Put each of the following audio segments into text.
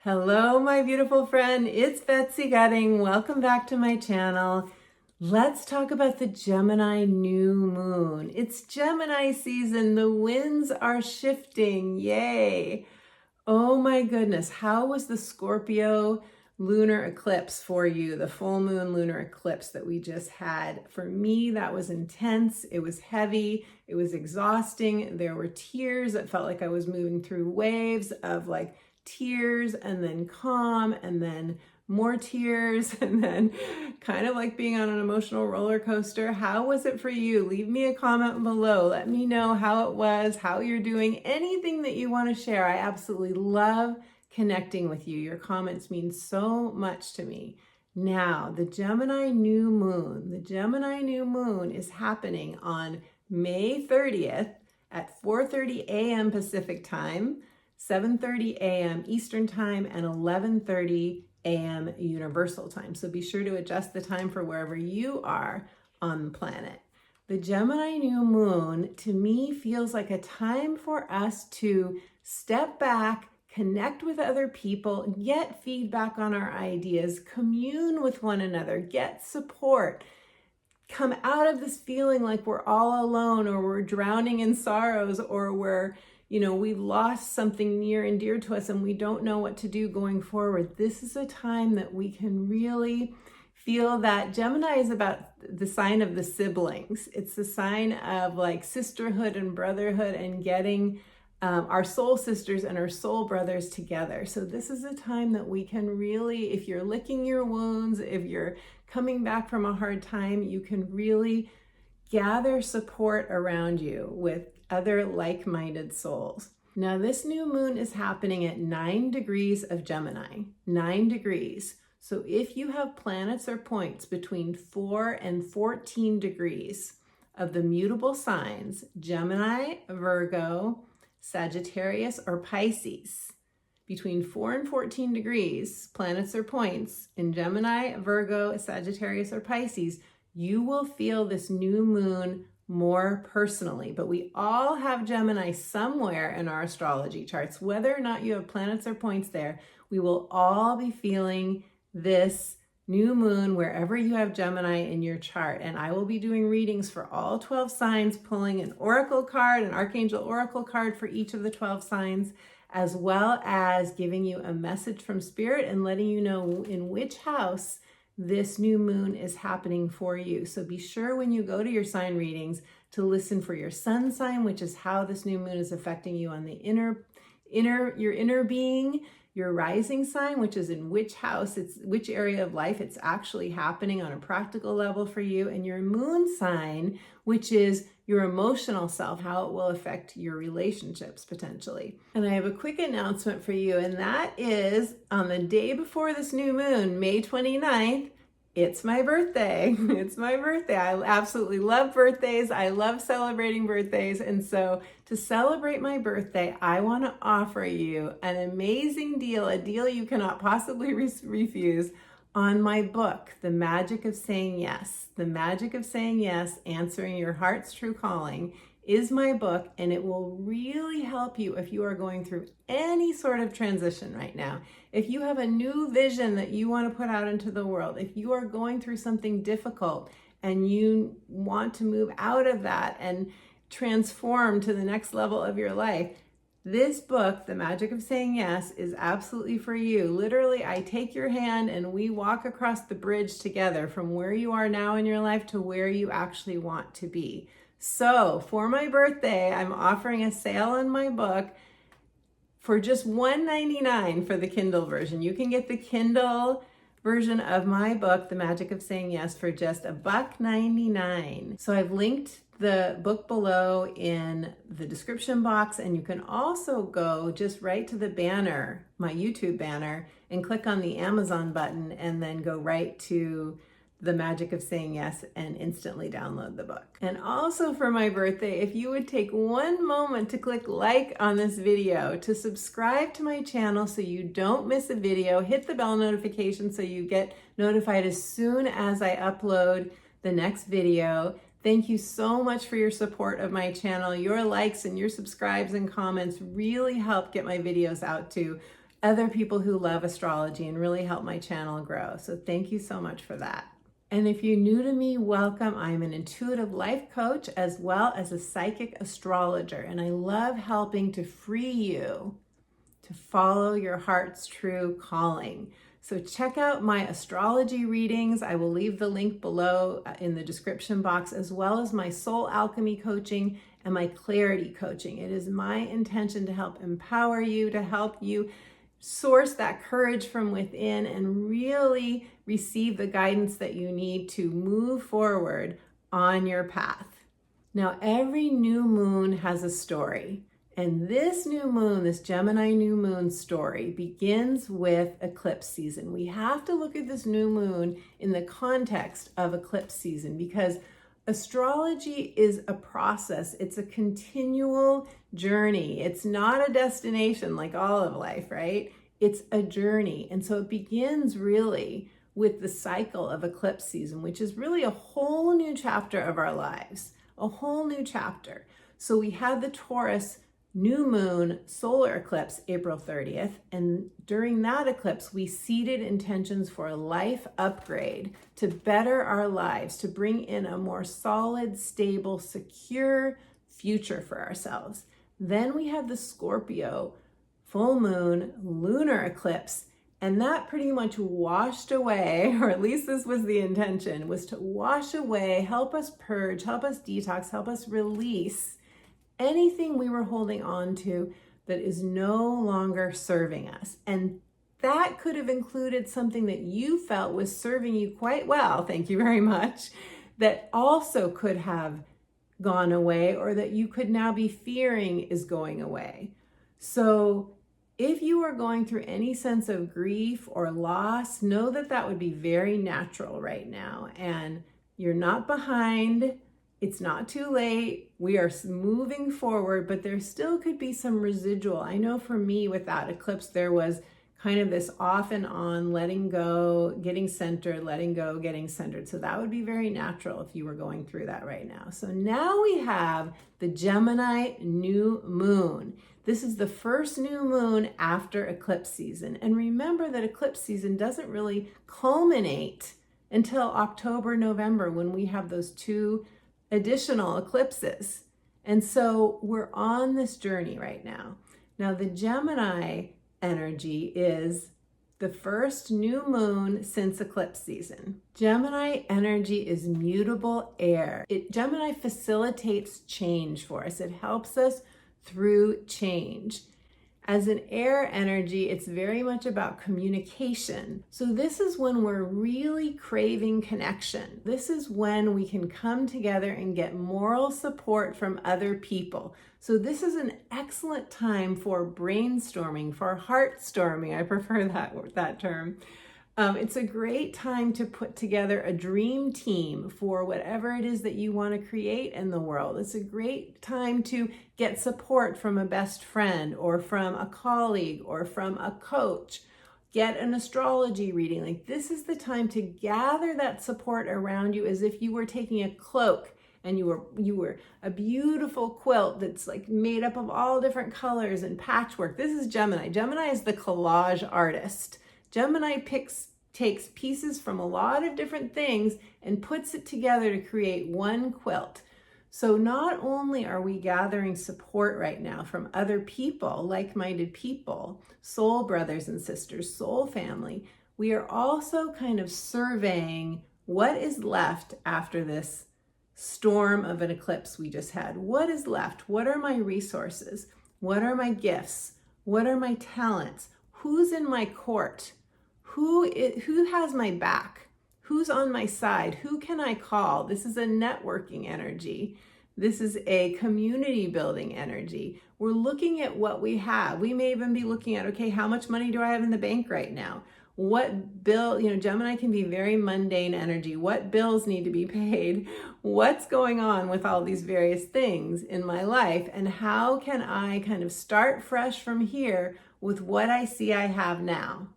Hello, my beautiful friend. It's Betsy Gutting. Welcome back to my channel. Let's talk about the Gemini new moon. It's Gemini season. The winds are shifting. Yay. Oh my goodness. How was the Scorpio lunar eclipse for you? The full moon lunar eclipse that we just had. For me, that was intense. It was heavy. It was exhausting. There were tears. It felt like I was moving through waves of like tears and then calm and then more tears and then kind of like being on an emotional roller coaster. How was it for you? Leave me a comment below. Let me know how it was, how you're doing, anything that you want to share. I absolutely love connecting with you. Your comments mean so much to me. Now, the Gemini new moon. The Gemini new moon is happening on May 30th at 4:30 a.m. Pacific time, 7:30 a.m. Eastern time, and 11:30 a.m. Universal time. So be sure to adjust the time for wherever you are on the planet. The Gemini new moon, to me, feels like a time for us to step back, connect with other people, get feedback on our ideas, commune with one another, get support, come out of this feeling like we're all alone or we're drowning in sorrows or we've lost something near and dear to us and we don't know what to do going forward. This is a time that we can really feel that Gemini is about the sign of the siblings. It's the sign of like sisterhood and brotherhood and getting our soul sisters and our soul brothers together. So this is a time that we can really, if you're licking your wounds, if you're coming back from a hard time, you can really gather support around you with other like-minded souls. Now, this new moon is happening at 9 degrees of Gemini, 9 degrees. So if you have planets or points between 4 and 14 degrees of the mutable signs, Gemini, Virgo, Sagittarius, or Pisces, between 4 and 14 degrees, planets or points in Gemini, Virgo, Sagittarius, or Pisces, you will feel this new moon more personally. But we all have Gemini somewhere in our astrology charts. Whether or not you have planets or points there, we will all be feeling this new moon wherever you have Gemini in your chart. And I will be doing readings for all 12 signs, pulling an oracle card, an Archangel oracle card for each of the 12 signs, as well as giving you a message from Spirit and letting you know in which house this new moon is happening for you. So be sure when you go to your sign readings to listen for your sun sign, which is how this new moon is affecting you on the your inner being, your rising sign, which is in which house, it's which area of life it's actually happening on a practical level for you, and your moon sign, which is your emotional self, how it will affect your relationships potentially. And I have a quick announcement for you, and that is on the day before this new moon, May 29th, it's my birthday. It's my birthday. I absolutely love birthdays. I love celebrating birthdays. And so to celebrate my birthday, I want to offer you an amazing deal, a deal you cannot possibly refuse, on my book, The Magic of Saying Yes. The Magic of Saying Yes, Answering Your Heart's True Calling is my book, and it will really help you if you are going through any sort of transition right now. If you have a new vision that you want to put out into the world, if you are going through something difficult and you want to move out of that and transform to the next level of your life, this book, The Magic of Saying Yes, is absolutely for you. Literally, I take your hand and we walk across the bridge together from where you are now in your life to where you actually want to be. So for my birthday, I'm offering a sale on my book for just $1.99 for the Kindle version. You can get the Kindle version of my book, The Magic of Saying Yes, for just $1.99. So I've linked the book below in the description box, and you can also go just right to the banner, my YouTube banner, and click on the Amazon button and then go right to The Magic of Saying Yes and instantly download the book. And also for my birthday, if you would take one moment to click like on this video, to subscribe to my channel so you don't miss a video, hit the bell notification so you get notified as soon as I upload the next video. Thank you so much for your support of my channel. Your likes and your subscribes and comments really help get my videos out to other people who love astrology and really help my channel grow. So thank you so much for that. And if you're new to me, welcome. I'm an intuitive life coach as well as a psychic astrologer, and I love helping to free you to follow your heart's true calling. So check out my astrology readings. I will leave the link below in the description box, as well as my soul alchemy coaching and my clarity coaching. It is my intention to help empower you, to help you source that courage from within and really receive the guidance that you need to move forward on your path. Now, every new moon has a story. And this new moon, this Gemini new moon story, begins with eclipse season. We have to look at this new moon in the context of eclipse season, because astrology is a process. It's a continual journey. It's not a destination like all of life, right? It's a journey. And so it begins really with the cycle of eclipse season, which is really a whole new chapter of our lives, a whole new chapter. So we had the Taurus new moon solar eclipse April 30th, and during that eclipse we seeded intentions for a life upgrade to better our lives, to bring in a more solid, stable, secure future for ourselves. Then we had the Scorpio full moon lunar eclipse, and that pretty much washed away, or at least this was the intention, was to wash away, help us purge, help us detox, help us release anything we were holding on to that is no longer serving us. And that could have included something that you felt was serving you quite well, thank you very much, that also could have gone away, or that you could now be fearing is going away. So if you are going through any sense of grief or loss, know that that would be very natural right now. And you're not behind. It's not too late. We are moving forward, but there still could be some residual. I know for me with that eclipse, there was kind of this off and on, letting go, getting centered, letting go, getting centered. So that would be very natural if you were going through that right now. So now we have the Gemini new moon. This is the first new moon after eclipse season. And remember that eclipse season doesn't really culminate until October, November, when we have those two additional eclipses. And so we're on this journey right now. Now the Gemini energy is the first new moon since eclipse season. Gemini energy is mutable air. Gemini facilitates change for us. It helps us through change. As an air energy, it's very much about communication. So this is when we're really craving connection. This is when we can come together and get moral support from other people. So this is an excellent time for brainstorming, for heart storming. I prefer that term. It's a great time to put together a dream team for whatever it is that you want to create in the world. It's a great time to get support from a best friend or from a colleague or from a coach. Get an astrology reading. Like, this is the time to gather that support around you as if you were taking a cloak and you were a beautiful quilt that's like made up of all different colors and patchwork. This is Gemini. Gemini is the collage artist. Gemini takes pieces from a lot of different things and puts it together to create one quilt. So not only are we gathering support right now from other people, like-minded people, soul brothers and sisters, soul family, we are also kind of surveying what is left after this storm of an eclipse we just had. What is left? What are my resources? What are my gifts? What are my talents? Who's in my court? Who has my back? Who's on my side? Who can I call? This is a networking energy. This is a community building energy. We're looking at what we have. We may even be looking at, okay, how much money do I have in the bank right now? What bill, Gemini can be very mundane energy. What bills need to be paid? What's going on with all these various things in my life? And how can I kind of start fresh from here with what I see I have now?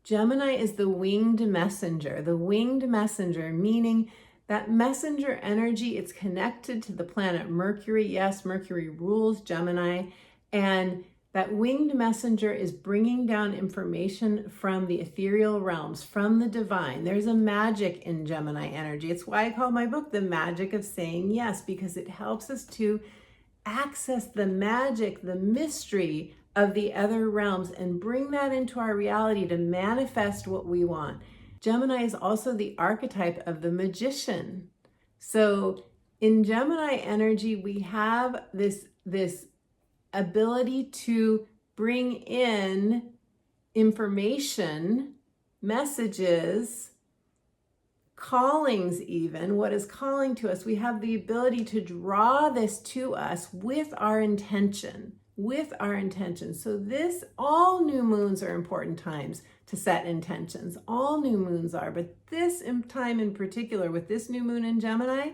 Gemini is the winged messenger. The winged messenger, meaning that messenger energy, it's connected to the planet Mercury. Yes, Mercury rules Gemini. And That winged messenger is bringing down information from the ethereal realms, from the divine. There's a magic in Gemini energy. It's why I call my book The Magic of Saying Yes, because it helps us to access the magic, the mystery of the other realms and bring that into our reality to manifest what we want. Gemini is also the archetype of the magician. So in Gemini energy, we have this ability to bring in information, messages, callings even, what is calling to us. We have the ability to draw this to us with our intention, So all new moons are important times to set intentions. All new moons are, but this time in particular with this new moon in Gemini,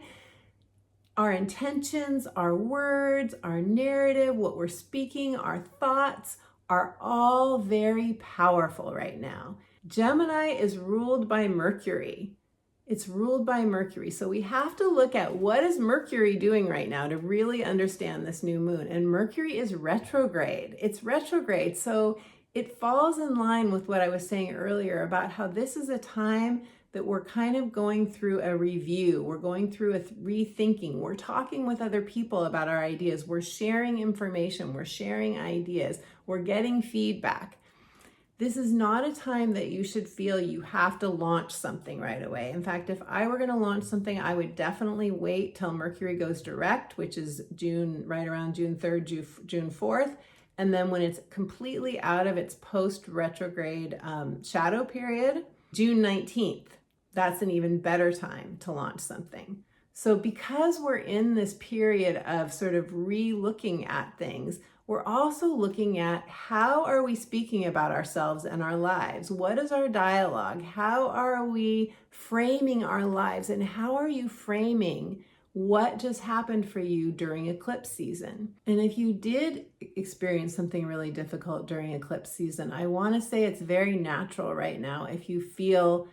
our intentions, our words, our narrative, what we're speaking, our thoughts are all very powerful right now. Gemini is ruled by Mercury. It's ruled by Mercury. So we have to look at what is Mercury doing right now to really understand this new moon. And Mercury is retrograde. It's retrograde. So it falls in line with what I was saying earlier about how this is a time that we're kind of going through a review. We're going through a rethinking. We're talking with other people about our ideas. We're sharing information. We're sharing ideas. We're getting feedback. This is not a time that you should feel you have to launch something right away. In fact, if I were going to launch something, I would definitely wait till Mercury goes direct, which is right around June 3rd, June 4th. And then when it's completely out of its post-retrograde shadow period, June 19th. That's an even better time to launch something. So because we're in this period of sort of re-looking at things, we're also looking at how are we speaking about ourselves and our lives? What is our dialogue? How are we framing our lives? And how are you framing what just happened for you during eclipse season? And if you did experience something really difficult during eclipse season, I want to say it's very natural right now if you feel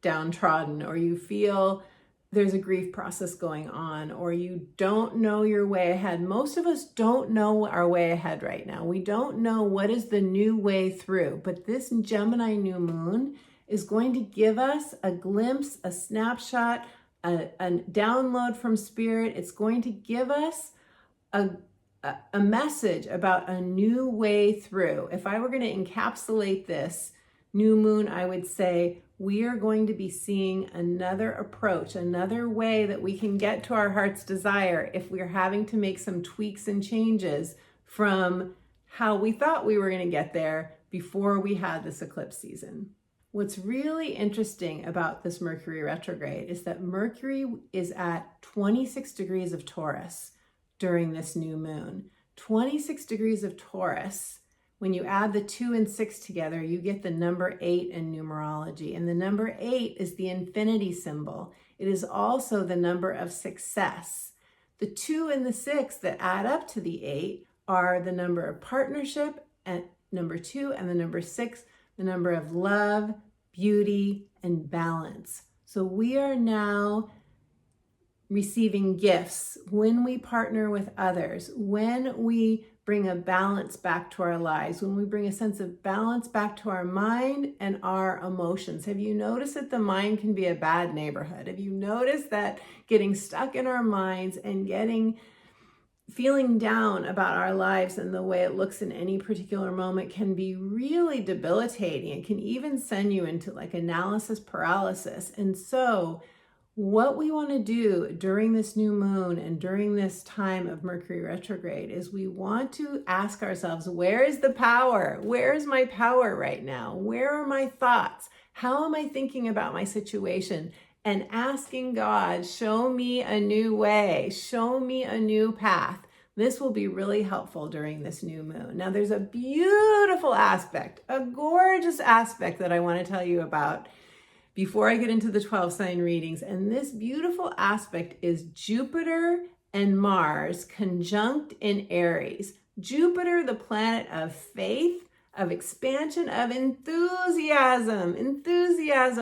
downtrodden or you feel there's a grief process going on or you don't know your way ahead. Most of us don't know our way ahead right now. We don't know what is the new way through, but this Gemini new moon is going to give us a glimpse, a snapshot, a download from spirit. It's going to give us a message about a new way through. If I were going to encapsulate this new moon, I would say we are going to be seeing another approach, another way that we can get to our heart's desire if we're having to make some tweaks and changes from how we thought we were going to get there before we had this eclipse season. What's really interesting about this Mercury retrograde is that Mercury is at 26 degrees of Taurus during this new moon. 26 degrees of Taurus. When you add the 2 and 6 together, you get the number 8 in numerology. And the number 8 is the infinity symbol. It is also the number of success. The 2 and the 6 that add up to the 8 are the number of partnership, and number 2, and the number 6, the number of love, beauty, and balance. So we are now receiving gifts when we partner with others, when we bring a balance back to our lives, when we bring a sense of balance back to our mind and our emotions. Have you noticed that the mind can be a bad neighborhood? Have you noticed that getting stuck in our minds and feeling down about our lives and the way it looks in any particular moment can be really debilitating? It can even send you into like analysis paralysis. And so what we want to do during this new moon and during this time of Mercury retrograde is we want to ask ourselves, where is the power? Where is my power right now? Where are my thoughts? How am I thinking about my situation? And asking God, show me a new way, show me a new path. This will be really helpful during this new moon. Now, there's a beautiful aspect, a gorgeous aspect that I want to tell you about before I get into the 12 sign readings. And this beautiful aspect is Jupiter and Mars conjunct in Aries. Jupiter, the planet of faith, of expansion, of enthusiasm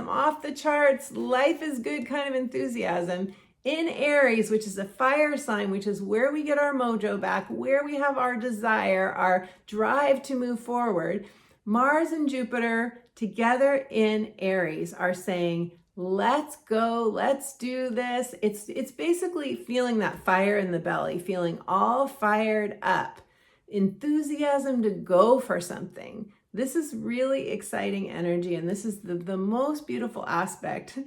off the charts, life is good kind of enthusiasm, in Aries, which is a fire sign, which is where we get our mojo back, where we have our desire, our drive to move forward. Mars and Jupiter together in Aries are saying, let's go, let's do this. It's basically feeling that fire in the belly, feeling all fired up, enthusiasm to go for something. This is really exciting energy, and this is the most beautiful aspect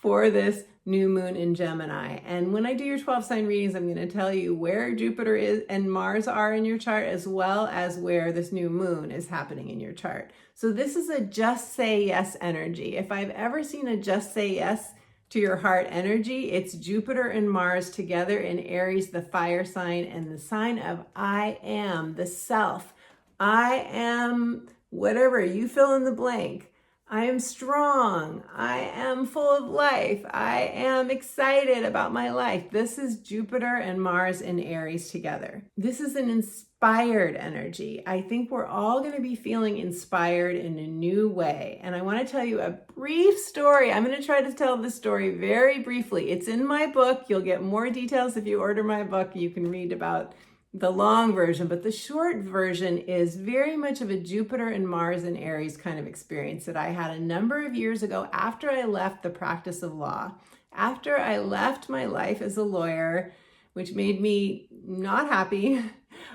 for this new moon in Gemini. And when I do your 12 sign readings, I'm going to tell you where Jupiter is and Mars are in your chart, as well as where this new moon is happening in your chart. So this is a just say yes energy. If I've ever seen a just say yes to your heart energy, it's Jupiter and Mars together in Aries, the fire sign, and the sign of I am, the self. I am whatever, you fill in the blank. I am strong. I am full of life. I am excited about my life. This is Jupiter and Mars in Aries together. This is an inspired energy. I think we're all going to be feeling inspired in a new way. And I want to tell you a brief story. I'm going to try to tell this story very briefly. It's in my book. You'll get more details if you order my book. You can read about the long version, but the short version is very much of a Jupiter and Mars and Aries kind of experience that I had a number of years ago after I left the practice of law. After I left my life as a lawyer, which made me not happy,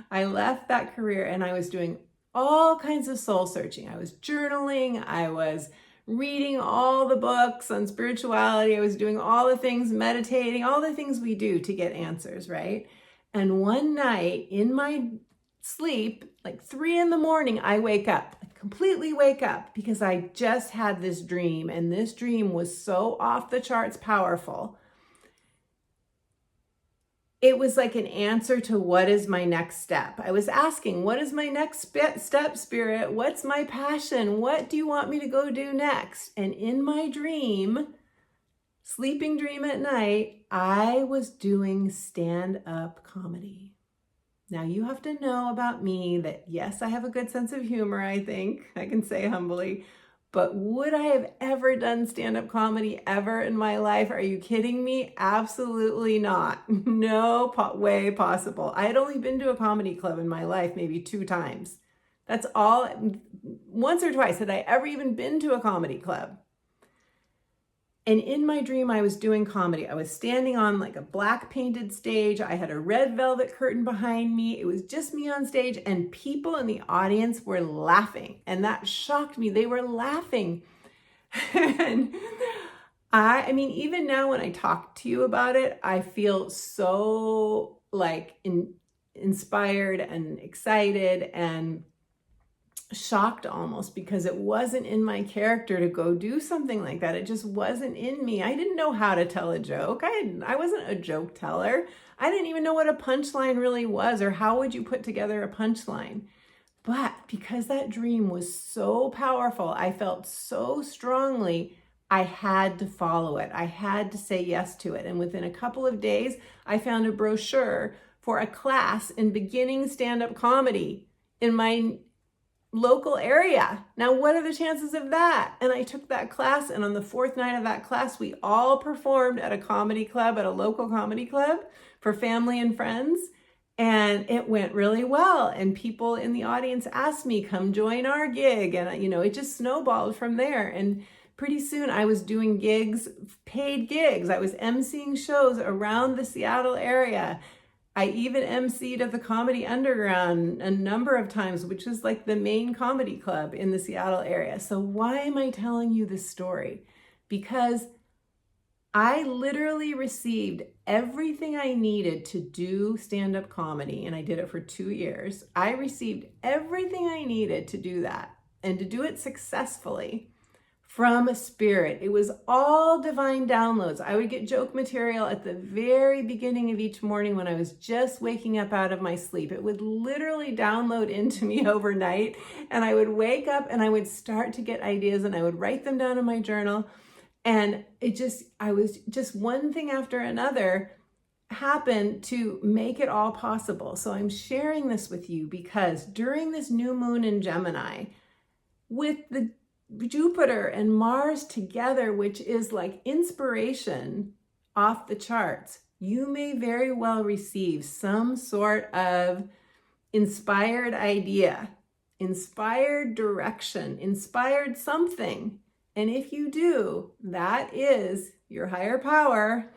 I left that career and I was doing all kinds of soul searching. I was journaling, I was reading all the books on spirituality, I was doing all the things, meditating, all the things we do to get answers, right? And one night in my sleep, like 3 a.m, I wake up, completely wake up, because I just had this dream, and this dream was so off the charts powerful. It was like an answer to what is my next step. I was asking, what is my next step, Spirit? What's my passion? What do you want me to go do next? And in my dream, sleeping dream at night, I was doing stand-up comedy. Now you have to know about me that yes, I have a good sense of humor, I think, I can say humbly, but would I have ever done stand-up comedy ever in my life? Are you kidding me? Absolutely not. No way possible. I had only been to a comedy club in my life maybe 2 times. That's all. Once or twice had I ever even been to a comedy club. And in my dream, I was doing comedy. I was standing on like a black painted stage. I had a red velvet curtain behind me. It was just me on stage, and people in the audience were laughing. And that shocked me. They were laughing. And I mean, even now when I talk to you about it, I feel so like inspired and excited and shocked almost, because it wasn't in my character to go do something like that. It just wasn't in me. I didn't know how to tell a joke. I wasn't a joke teller. I didn't even know what a punchline really was, or how would you put together a punchline. But because that dream was so powerful, I felt so strongly, I had to follow it. I had to say yes to it. And within a couple of days, I found a brochure for a class in beginning stand-up comedy in my local area. Now, what are the chances of that? And I took that class, and on the 4th night of that class, we all performed at a comedy club, at a local comedy club for family and friends. And it went really well. And people in the audience asked me, come join our gig. And, it just snowballed from there. And pretty soon I was doing gigs, paid gigs. I was emceeing shows around the Seattle area. I even emceed at the Comedy Underground a number of times, which is like the main comedy club in the Seattle area. So why am I telling you this story? Because I literally received everything I needed to do stand-up comedy, and I did it for 2 years. I received everything I needed to do that and to do it successfully from Spirit. It was all divine downloads. I would get joke material at the very beginning of each morning when I was just waking up out of my sleep. It would literally download into me overnight, and I would wake up and I would start to get ideas, and I would write them down in my journal. And I was just one thing after another happened to make it all possible. So I'm sharing this with you because during this new moon in Gemini, with the Jupiter and Mars together, which is like inspiration, off the charts. You may very well receive some sort of inspired idea, inspired direction, inspired something. And if you do, that is your higher power.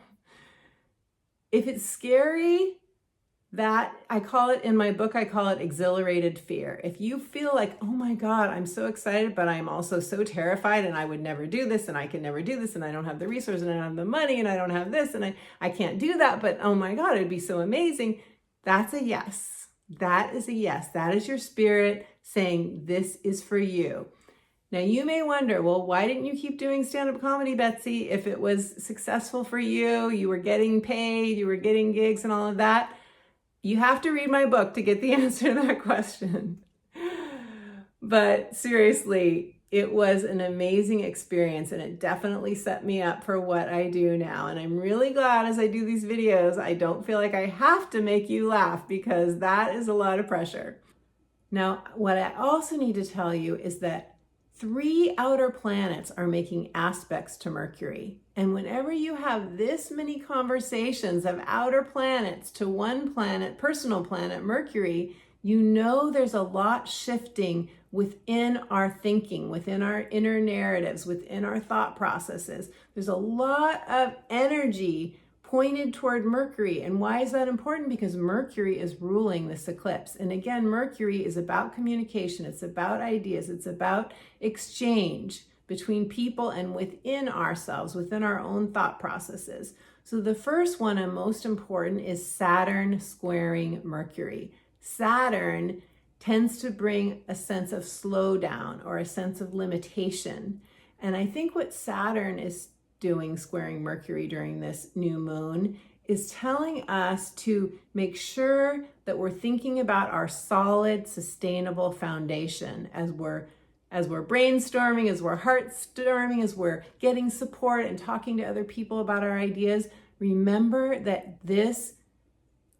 If it's scary, that I call it in my book, I call it exhilarated fear. If you feel like, oh my God, I'm so excited, but I'm also so terrified and I would never do this and I can never do this and I don't have the resources and I don't have the money and I don't have this and I can't do that, but oh my God, it'd be so amazing. That's a yes. That is a yes. That is your spirit saying this is for you. Now you may wonder, well, why didn't you keep doing stand-up comedy, Betsy? If it was successful for you, you were getting paid, you were getting gigs and all of that. You have to read my book to get the answer to that question. But seriously, it was an amazing experience and it definitely set me up for what I do now. And I'm really glad as I do these videos, I don't feel like I have to make you laugh because that is a lot of pressure. Now, what I also need to tell you is that 3 outer planets are making aspects to Mercury. And whenever you have this many conversations of outer planets to one planet, personal planet, Mercury, you know there's a lot shifting within our thinking, within our inner narratives, within our thought processes. There's a lot of energy pointed toward Mercury. And why is that important? Because Mercury is ruling this eclipse. And again, Mercury is about communication. It's about ideas. It's about exchange between people and within ourselves, within our own thought processes. So the first one and most important is Saturn squaring Mercury. Saturn tends to bring a sense of slowdown or a sense of limitation. And I think what Saturn is doing squaring Mercury during this new moon is telling us to make sure that we're thinking about our solid, sustainable foundation as we're brainstorming, as we're heartstorming, as we're getting support and talking to other people about our ideas. Remember that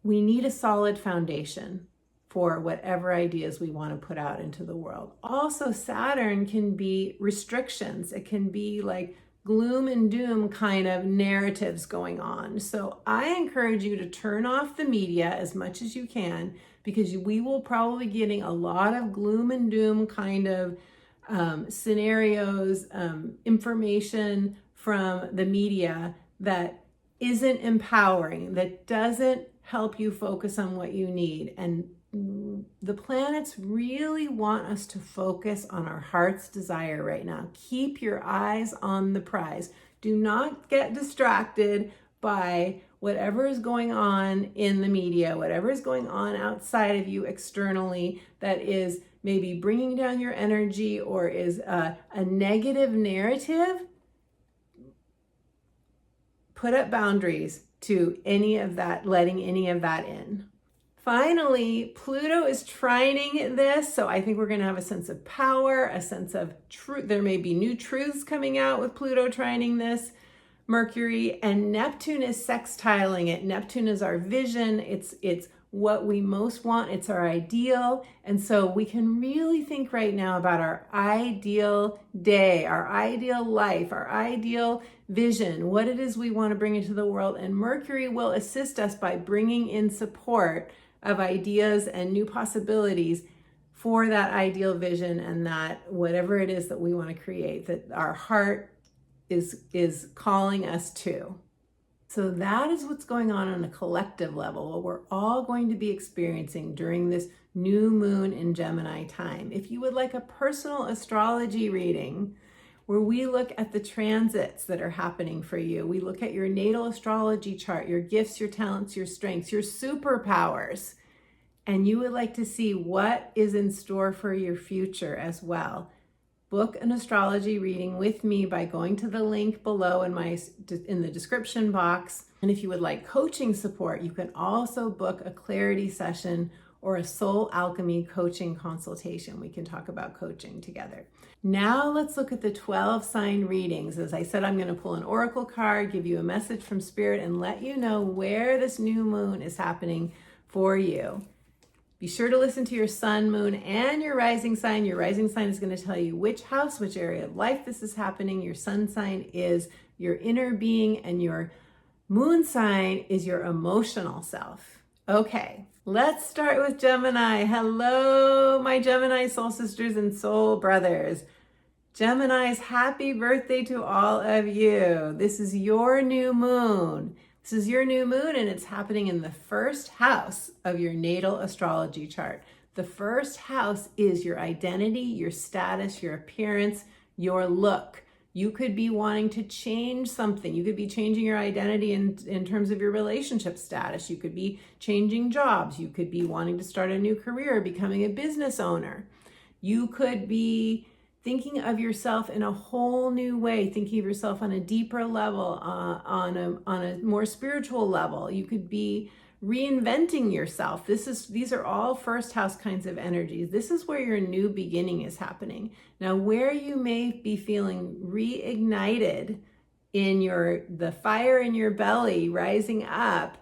we need a solid foundation for whatever ideas we want to put out into the world. Also, Saturn can be restrictions. It can be like gloom and doom kind of narratives going on. So I encourage you to turn off the media as much as you can, because we will probably be getting a lot of gloom and doom kind of scenarios, information from the media that isn't empowering, that doesn't help you focus on what you need. And the planets really want us to focus on our heart's desire right now. Keep your eyes on the prize. Do not get distracted by whatever is going on in the media, whatever is going on outside of you externally that is maybe bringing down your energy or is a negative narrative. Put up boundaries to any of that, letting any of that in. Finally, Pluto is trining this, so I think we're going to have a sense of power, a sense of truth. There may be new truths coming out with Pluto trining this Mercury, and Neptune is sextiling it. Neptune is our vision. It's what we most want. It's our ideal. And so we can really think right now about our ideal day, our ideal life, our ideal vision, what it is we want to bring into the world. And Mercury will assist us by bringing in support of ideas and new possibilities for that ideal vision and that whatever it is that we want to create, that our heart is calling us to. So that is what's going on a collective level, what we're all going to be experiencing during this new moon in Gemini time. If you would like a personal astrology reading where we look at the transits that are happening for you, we look at your natal astrology chart, your gifts, your talents, your strengths, your superpowers, and you would like to see what is in store for your future as well, book an astrology reading with me by going to the link below in the description box. And if you would like coaching support, you can also book a clarity session or a soul alchemy coaching consultation. We can talk about coaching together. Now let's look at the 12 sign readings. As I said, I'm going to pull an oracle card, give you a message from spirit, and let you know where this new moon is happening for you. Be sure to listen to your sun, moon, and your rising sign. Your rising sign is going to tell you which house, which area of life this is happening. Your sun sign is your inner being and your Moon sign is your emotional self. Okay, let's start with Gemini. Hello, my Gemini soul sisters and soul brothers. Geminis, happy birthday to all of you. This is your new moon. This is your new moon, and it's happening in the first house of your natal astrology chart. The first house is your identity, your status, your appearance, your look. You could be wanting to change something. You could be changing your identity in terms of your relationship status. You could be changing jobs. You could be wanting to start a new career, becoming a business owner. You could be thinking of yourself in a whole new way, thinking of yourself on a deeper level, on a more spiritual level. You could be reinventing yourself. These are all first house kinds of energies. This is where your new beginning is happening. Now, where you may be feeling reignited in the fire in your belly rising up,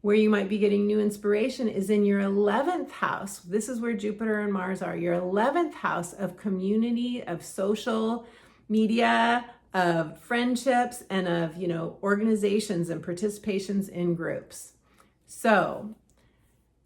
where you might be getting new inspiration, is in your 11th house. This is where Jupiter and Mars are. Your 11th house of community, of social media, of friendships, and of, organizations and participations in groups. So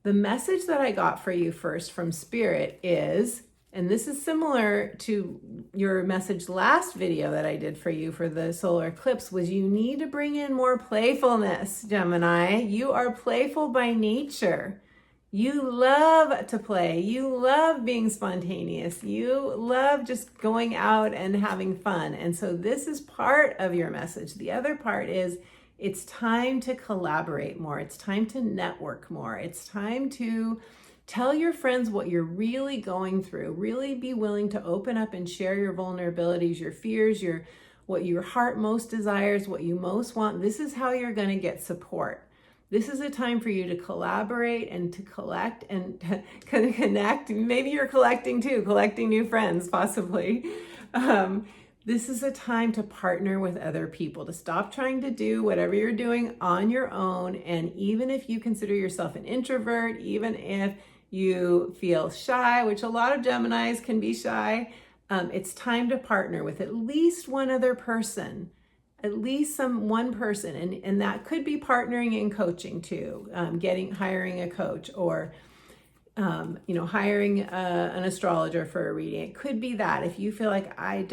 the message that I got for you first from Spirit is, and this is similar to your message last video that I did for you for the solar eclipse, was you need to bring in more playfulness, Gemini. You are playful by nature. You love to play. You love being spontaneous. You love just going out and having fun. And so this is part of your message. The other part is, it's time to collaborate more. It's time to network more. It's time to tell your friends what you're really going through. Really be willing to open up and share your vulnerabilities, your fears, what your heart most desires, what you most want. This is how you're going to get support. This is a time for you to collaborate and to collect and to connect. Maybe you're collecting too, collecting new friends, possibly. This is a time to partner with other people, to stop trying to do whatever you're doing on your own. And even if you consider yourself an introvert, even if you feel shy, which a lot of Geminis can be shy, it's time to partner with at least one other person, at least one person. And that could be partnering in coaching too, hiring a coach, or hiring an astrologer for a reading. It could be that if you feel like I'm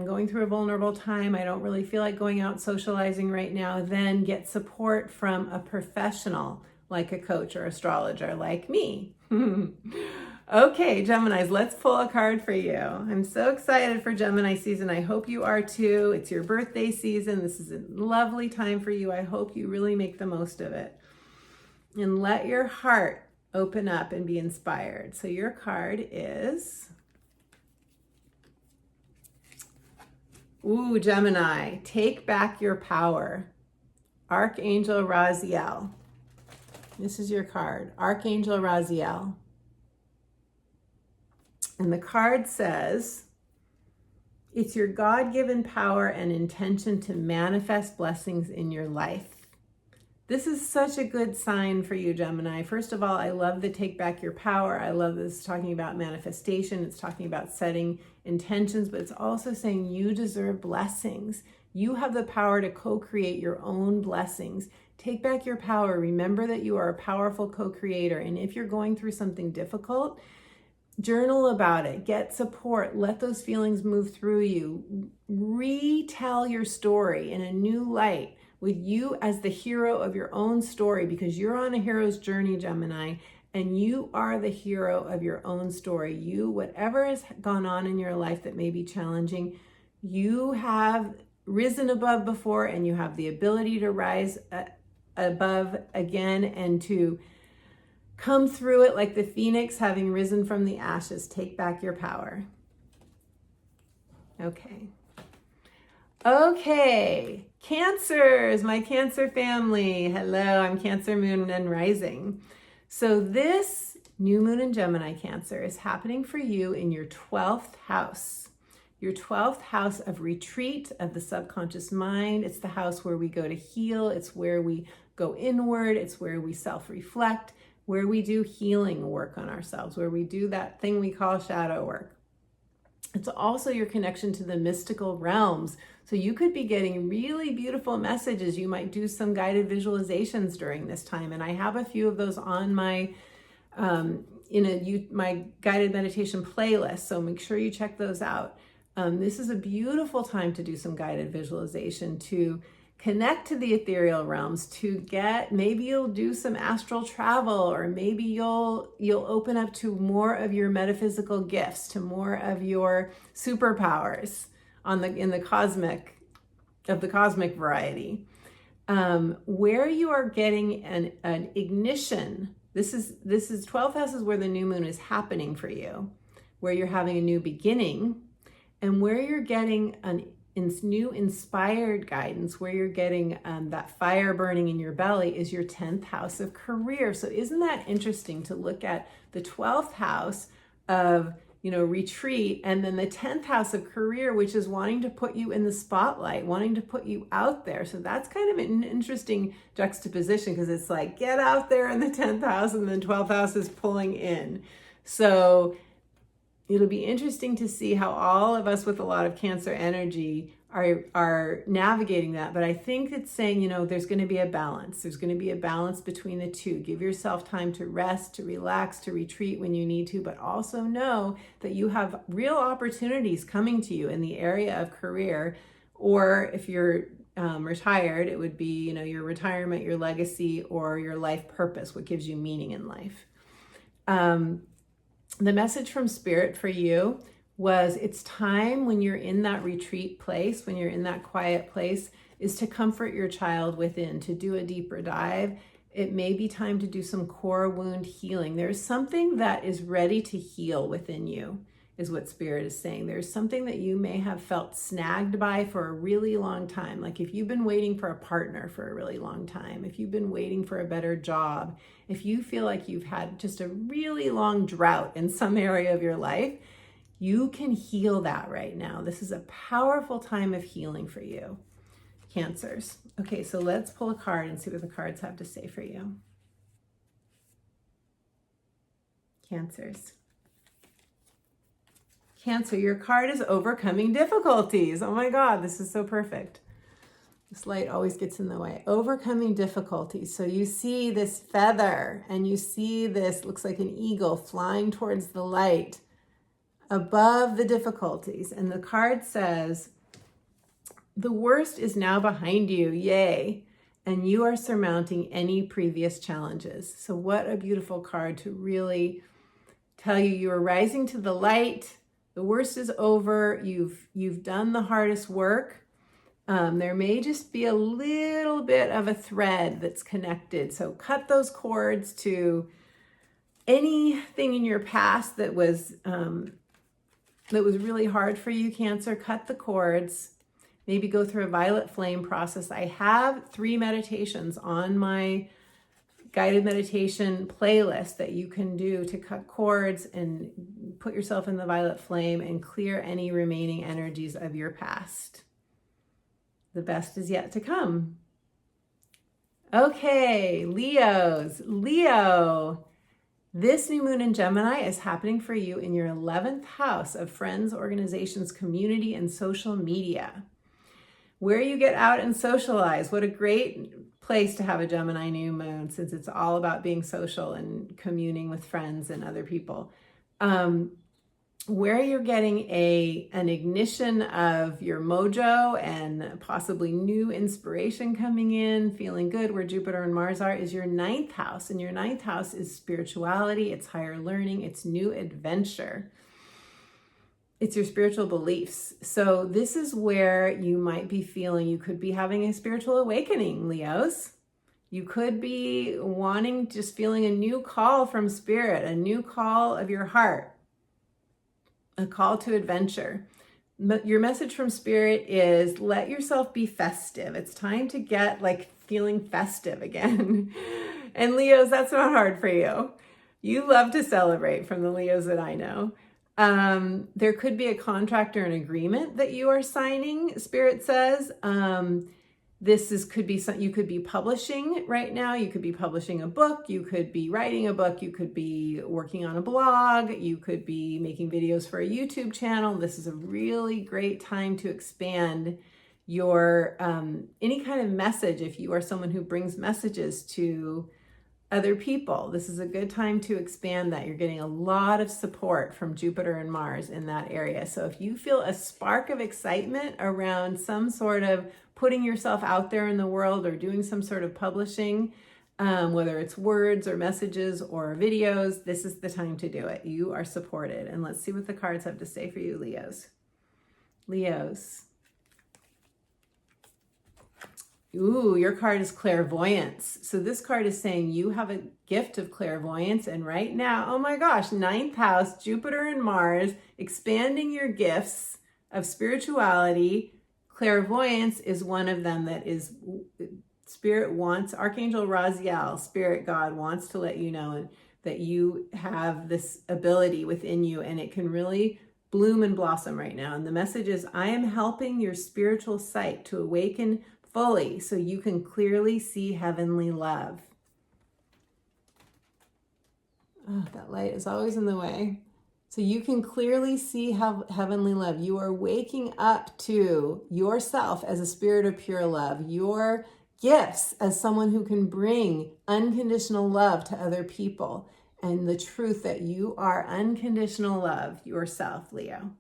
going through a vulnerable time, I don't really feel like going out socializing right now, then get support from a professional like a coach or astrologer like me. Okay, Geminis, let's pull a card for you. I'm so excited for Gemini season. I hope you are too. It's your birthday season. This is a lovely time for you. I hope you really make the most of it. And let your heart open up and be inspired. So your card is, Gemini, take back your power. Archangel Raziel. This is your card, Archangel Raziel. And the card says, it's your God-given power and intention to manifest blessings in your life. This is such a good sign for you, Gemini. First of all, I love the take back your power. I love this talking about manifestation. It's talking about setting intentions, but it's also saying you deserve blessings. You have the power to co-create your own blessings. Take back your power. Remember that you are a powerful co-creator. And if you're going through something difficult, journal about it, get support, let those feelings move through you. Retell your story in a new light, with you as the hero of your own story, because you're on a hero's journey, Gemini, and you are the hero of your own story. Whatever has gone on in your life that may be challenging, you have risen above before, and you have the ability to rise above again and to come through it like the phoenix having risen from the ashes. Take back your power. Okay, Cancers, my Cancer family. Hello, I'm Cancer moon and rising. So this new moon in Gemini Cancer is happening for you in your 12th house. Your 12th house of retreat, of the subconscious mind. It's the house where we go to heal. It's where we go inward. It's where we self-reflect, where we do healing work on ourselves, where we do that thing we call shadow work. It's also your connection to the mystical realms. So you could be getting really beautiful messages. You might do some guided visualizations during this time. And I have a few of those on my my guided meditation playlist. So make sure you check those out. This is a beautiful time to do some guided visualization, to connect to the ethereal realms, to get, maybe you'll do some astral travel, or maybe you'll open up to more of your metaphysical gifts, to more of your superpowers in the cosmic variety. Where you are getting an ignition. This is 12th house is where the new moon is happening for you, where you're having a new beginning, and where you're getting new inspired guidance, where you're getting that fire burning in your belly, is your 10th house of career. So isn't that interesting to look at the 12th house of, retreat, and then the 10th house of career, which is wanting to put you in the spotlight, wanting to put you out there. So that's kind of an interesting juxtaposition, because it's like, get out there in the 10th house, and then 12th house is pulling in. So it'll be interesting to see how all of us with a lot of Cancer energy are navigating that. But I think it's saying, there's going to be a balance. There's going to be a balance between the two. Give yourself time to rest, to relax, to retreat when you need to, but also know that you have real opportunities coming to you in the area of career. Or if you're retired, it would be, your retirement, your legacy, or your life purpose, what gives you meaning in life. The message from Spirit for you was, it's time, when you're in that retreat place, when you're in that quiet place, is to comfort your child within, to do a deeper dive. It may be time to do some core wound healing. There's something that is ready to heal within you, is what Spirit is saying. There's something that you may have felt snagged by for a really long time. Like if you've been waiting for a partner for a really long time, if you've been waiting for a better job, if you feel like you've had just a really long drought in some area of your life, you can heal that right now. This is a powerful time of healing for you, Cancers. Okay, so let's pull a card and see what the cards have to say for you. Cancers. Cancer, your card is overcoming difficulties. Oh my God, this is so perfect. This light always gets in the way. Overcoming difficulties. So you see this feather, and you see this, looks like an eagle flying towards the light above the difficulties. And the card says, the worst is now behind you. Yay. And you are surmounting any previous challenges. So what a beautiful card to really tell you are rising to the light. The worst is over. You've done the hardest work. There may just be a little bit of a thread that's connected. So cut those cords to anything in your past that was really hard for you, Cancer. Cut the cords. Maybe go through a violet flame process. I have 3 meditations on my guided meditation playlist that you can do to cut cords and put yourself in the violet flame and clear any remaining energies of your past. The best is yet to come. Okay, Leos. Leo, this new moon in Gemini is happening for you in your 11th house of friends, organizations, community, and social media. Where you get out and socialize. What a great place to have a Gemini new moon, since it's all about being social and communing with friends and other people. Where you're getting an ignition of your mojo and possibly new inspiration coming in, feeling good, where Jupiter and Mars are, is your 9th house. And your 9th house is spirituality, it's higher learning, it's new adventure. It's your spiritual beliefs. So this is where you might be feeling, you could be having a spiritual awakening, Leos. You could be wanting, just feeling a new call from Spirit, a new call of your heart, a call to adventure. Your message from Spirit is, let yourself be festive. It's time to get feeling festive again. And Leos, that's not hard for you. You love to celebrate, from the Leos that I know. There could be a contract or an agreement that you are signing, Spirit says. could be something you could be publishing right now. You could be publishing a book. You could be writing a book. You could be working on a blog. You could be making videos for a YouTube channel. This is a really great time to expand your any kind of message. If you are someone who brings messages to other people, this is a good time to expand that. You're getting a lot of support from Jupiter and Mars in that area. So if you feel a spark of excitement around some sort of putting yourself out there in the world or doing some sort of publishing, whether it's words or messages or videos, this is the time to do it. You are supported. And let's see what the cards have to say for you, Leos. Leos. Ooh, your card is clairvoyance. So this card is saying you have a gift of clairvoyance. And right now, oh my gosh, 9th house, Jupiter and Mars, expanding your gifts of spirituality. Clairvoyance is one of them that is, Spirit wants, Archangel Raziel, Spirit God wants to let you know that you have this ability within you, and it can really bloom and blossom right now. And the message is, I am helping your spiritual sight to awaken fully so you can clearly see heavenly love. Oh, that light is always in the way. So you can clearly see heavenly love. You are waking up to yourself as a spirit of pure love, your gifts as someone who can bring unconditional love to other people, and the truth that you are unconditional love yourself, Leo.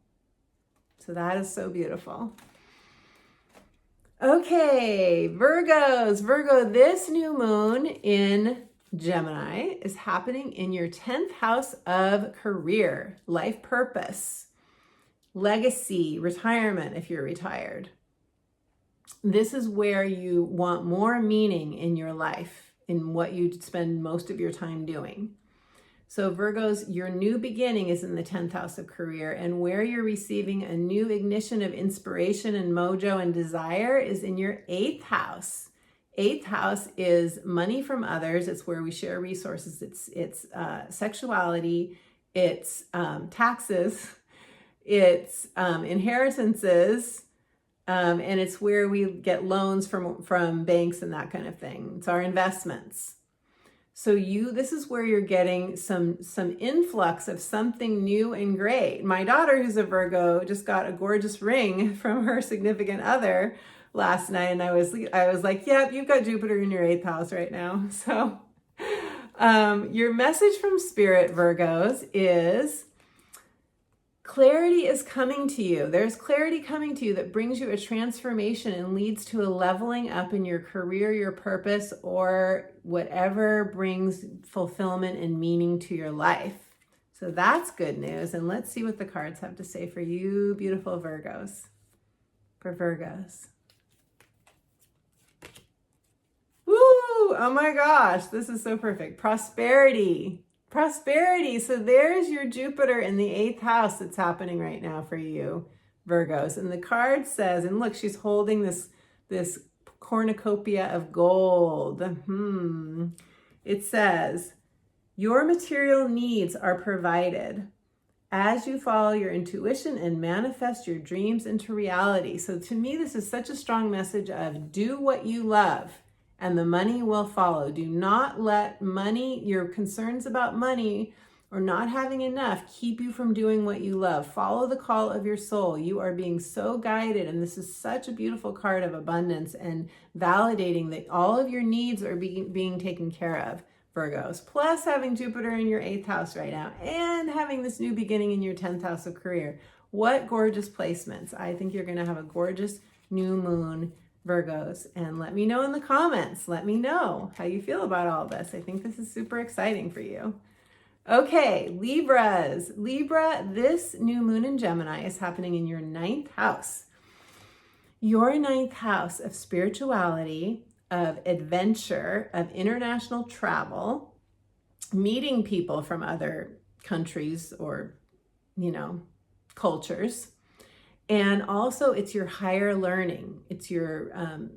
So that is so beautiful. Okay, Virgos. Virgo, this new moon in Gemini is happening in your 10th house of career, life purpose, legacy, retirement if you're retired. This is where you want more meaning in your life, in what you spend most of your time doing. So Virgos, your new beginning is in the 10th house of career, and where you're receiving a new ignition of inspiration and mojo and desire is in your 8th house. 8th house is money from others. It's where we share resources. It's sexuality. It's taxes. It's inheritances. And it's where we get loans from banks and that kind of thing. It's our investments. So this is where you're getting some influx of something new and great. My daughter, who's a Virgo, just got a gorgeous ring from her significant other last night, and I was like, yep, you've got Jupiter in your 8th house right now. So your message from Spirit, Virgos, is clarity is coming to you. There's clarity coming to you that brings you a transformation and leads to a leveling up in your career, your purpose, or whatever brings fulfillment and meaning to your life. So that's good news. And let's see what the cards have to say for you, beautiful Virgos. For Virgos. Woo! Oh my gosh, this is so perfect. Prosperity. Prosperity. So there's your Jupiter in the 8th house that's happening right now for you, Virgos. And the card says, and look, she's holding this cornucopia of gold. It says, your material needs are provided as you follow your intuition and manifest your dreams into reality. So to me, this is such a strong message of do what you love, and the money will follow. Do not let money, your concerns about money or not having enough, keep you from doing what you love. Follow the call of your soul. You are being so guided, and this is such a beautiful card of abundance and validating that all of your needs are being taken care of, Virgos. Plus having Jupiter in your 8th house right now and having this new beginning in your 10th house of career. What gorgeous placements. I think you're going to have a gorgeous new moon, Virgos, and let me know in the comments. Let me know how you feel about all this. I think this is super exciting for you. Okay, Libras. Libra, this new moon in Gemini is happening in your 9th house. Your 9th house of spirituality, of adventure, of international travel, meeting people from other countries or, cultures. And also it's your higher learning. It's your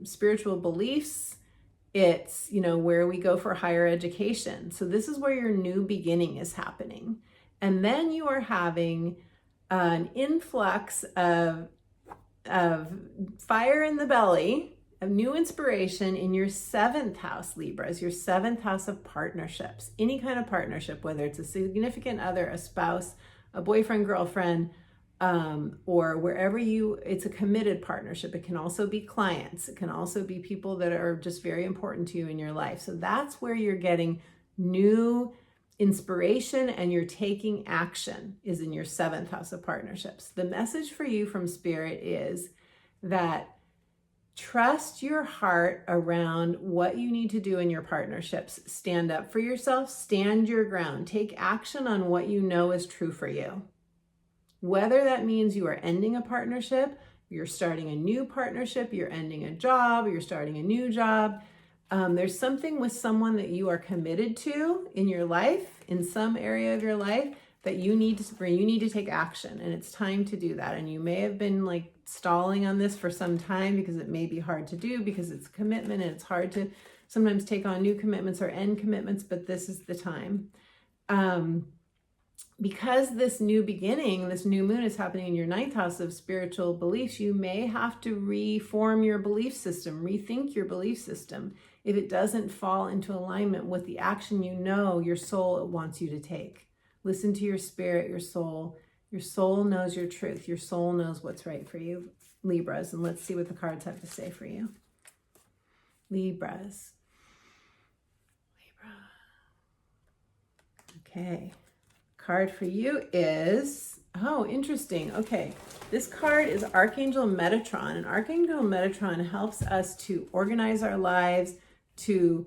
spiritual beliefs. It's, where we go for higher education. So this is where your new beginning is happening. And then you are having an influx of fire in the belly a new inspiration in your 7th house, Libras, your 7th house of partnerships, any kind of partnership, whether it's a significant other, a spouse, a boyfriend, girlfriend, or wherever it's a committed partnership. It can also be clients. It can also be people that are just very important to you in your life. So that's where you're getting new inspiration and you're taking action, is in your 7th house of partnerships. The message for you from Spirit is that trust your heart around what you need to do in your partnerships. Stand up for yourself, stand your ground, take action on what you know is true for you. Whether that means you are ending a partnership, you're starting a new partnership, you're ending a job, you're starting a new job. There's something with someone that you are committed to in your life, in some area of your life, that you need to take action, and it's time to do that. And you may have been like stalling on this for some time because it may be hard to do, because it's a commitment and it's hard to sometimes take on new commitments or end commitments, but this is the time. Because this new beginning, this new moon is happening in your 9th house of spiritual beliefs, you may have to reform your belief system, rethink your belief system, if it doesn't fall into alignment with the action you know your soul wants you to take. Listen to your spirit, your soul. Your soul knows your truth. Your soul knows what's right for you, Libras. And let's see what the cards have to say for you. Libras. Libra. Okay. Card for you is, oh, interesting. Okay. This card is Archangel Metatron. And Archangel Metatron helps us to organize our lives, to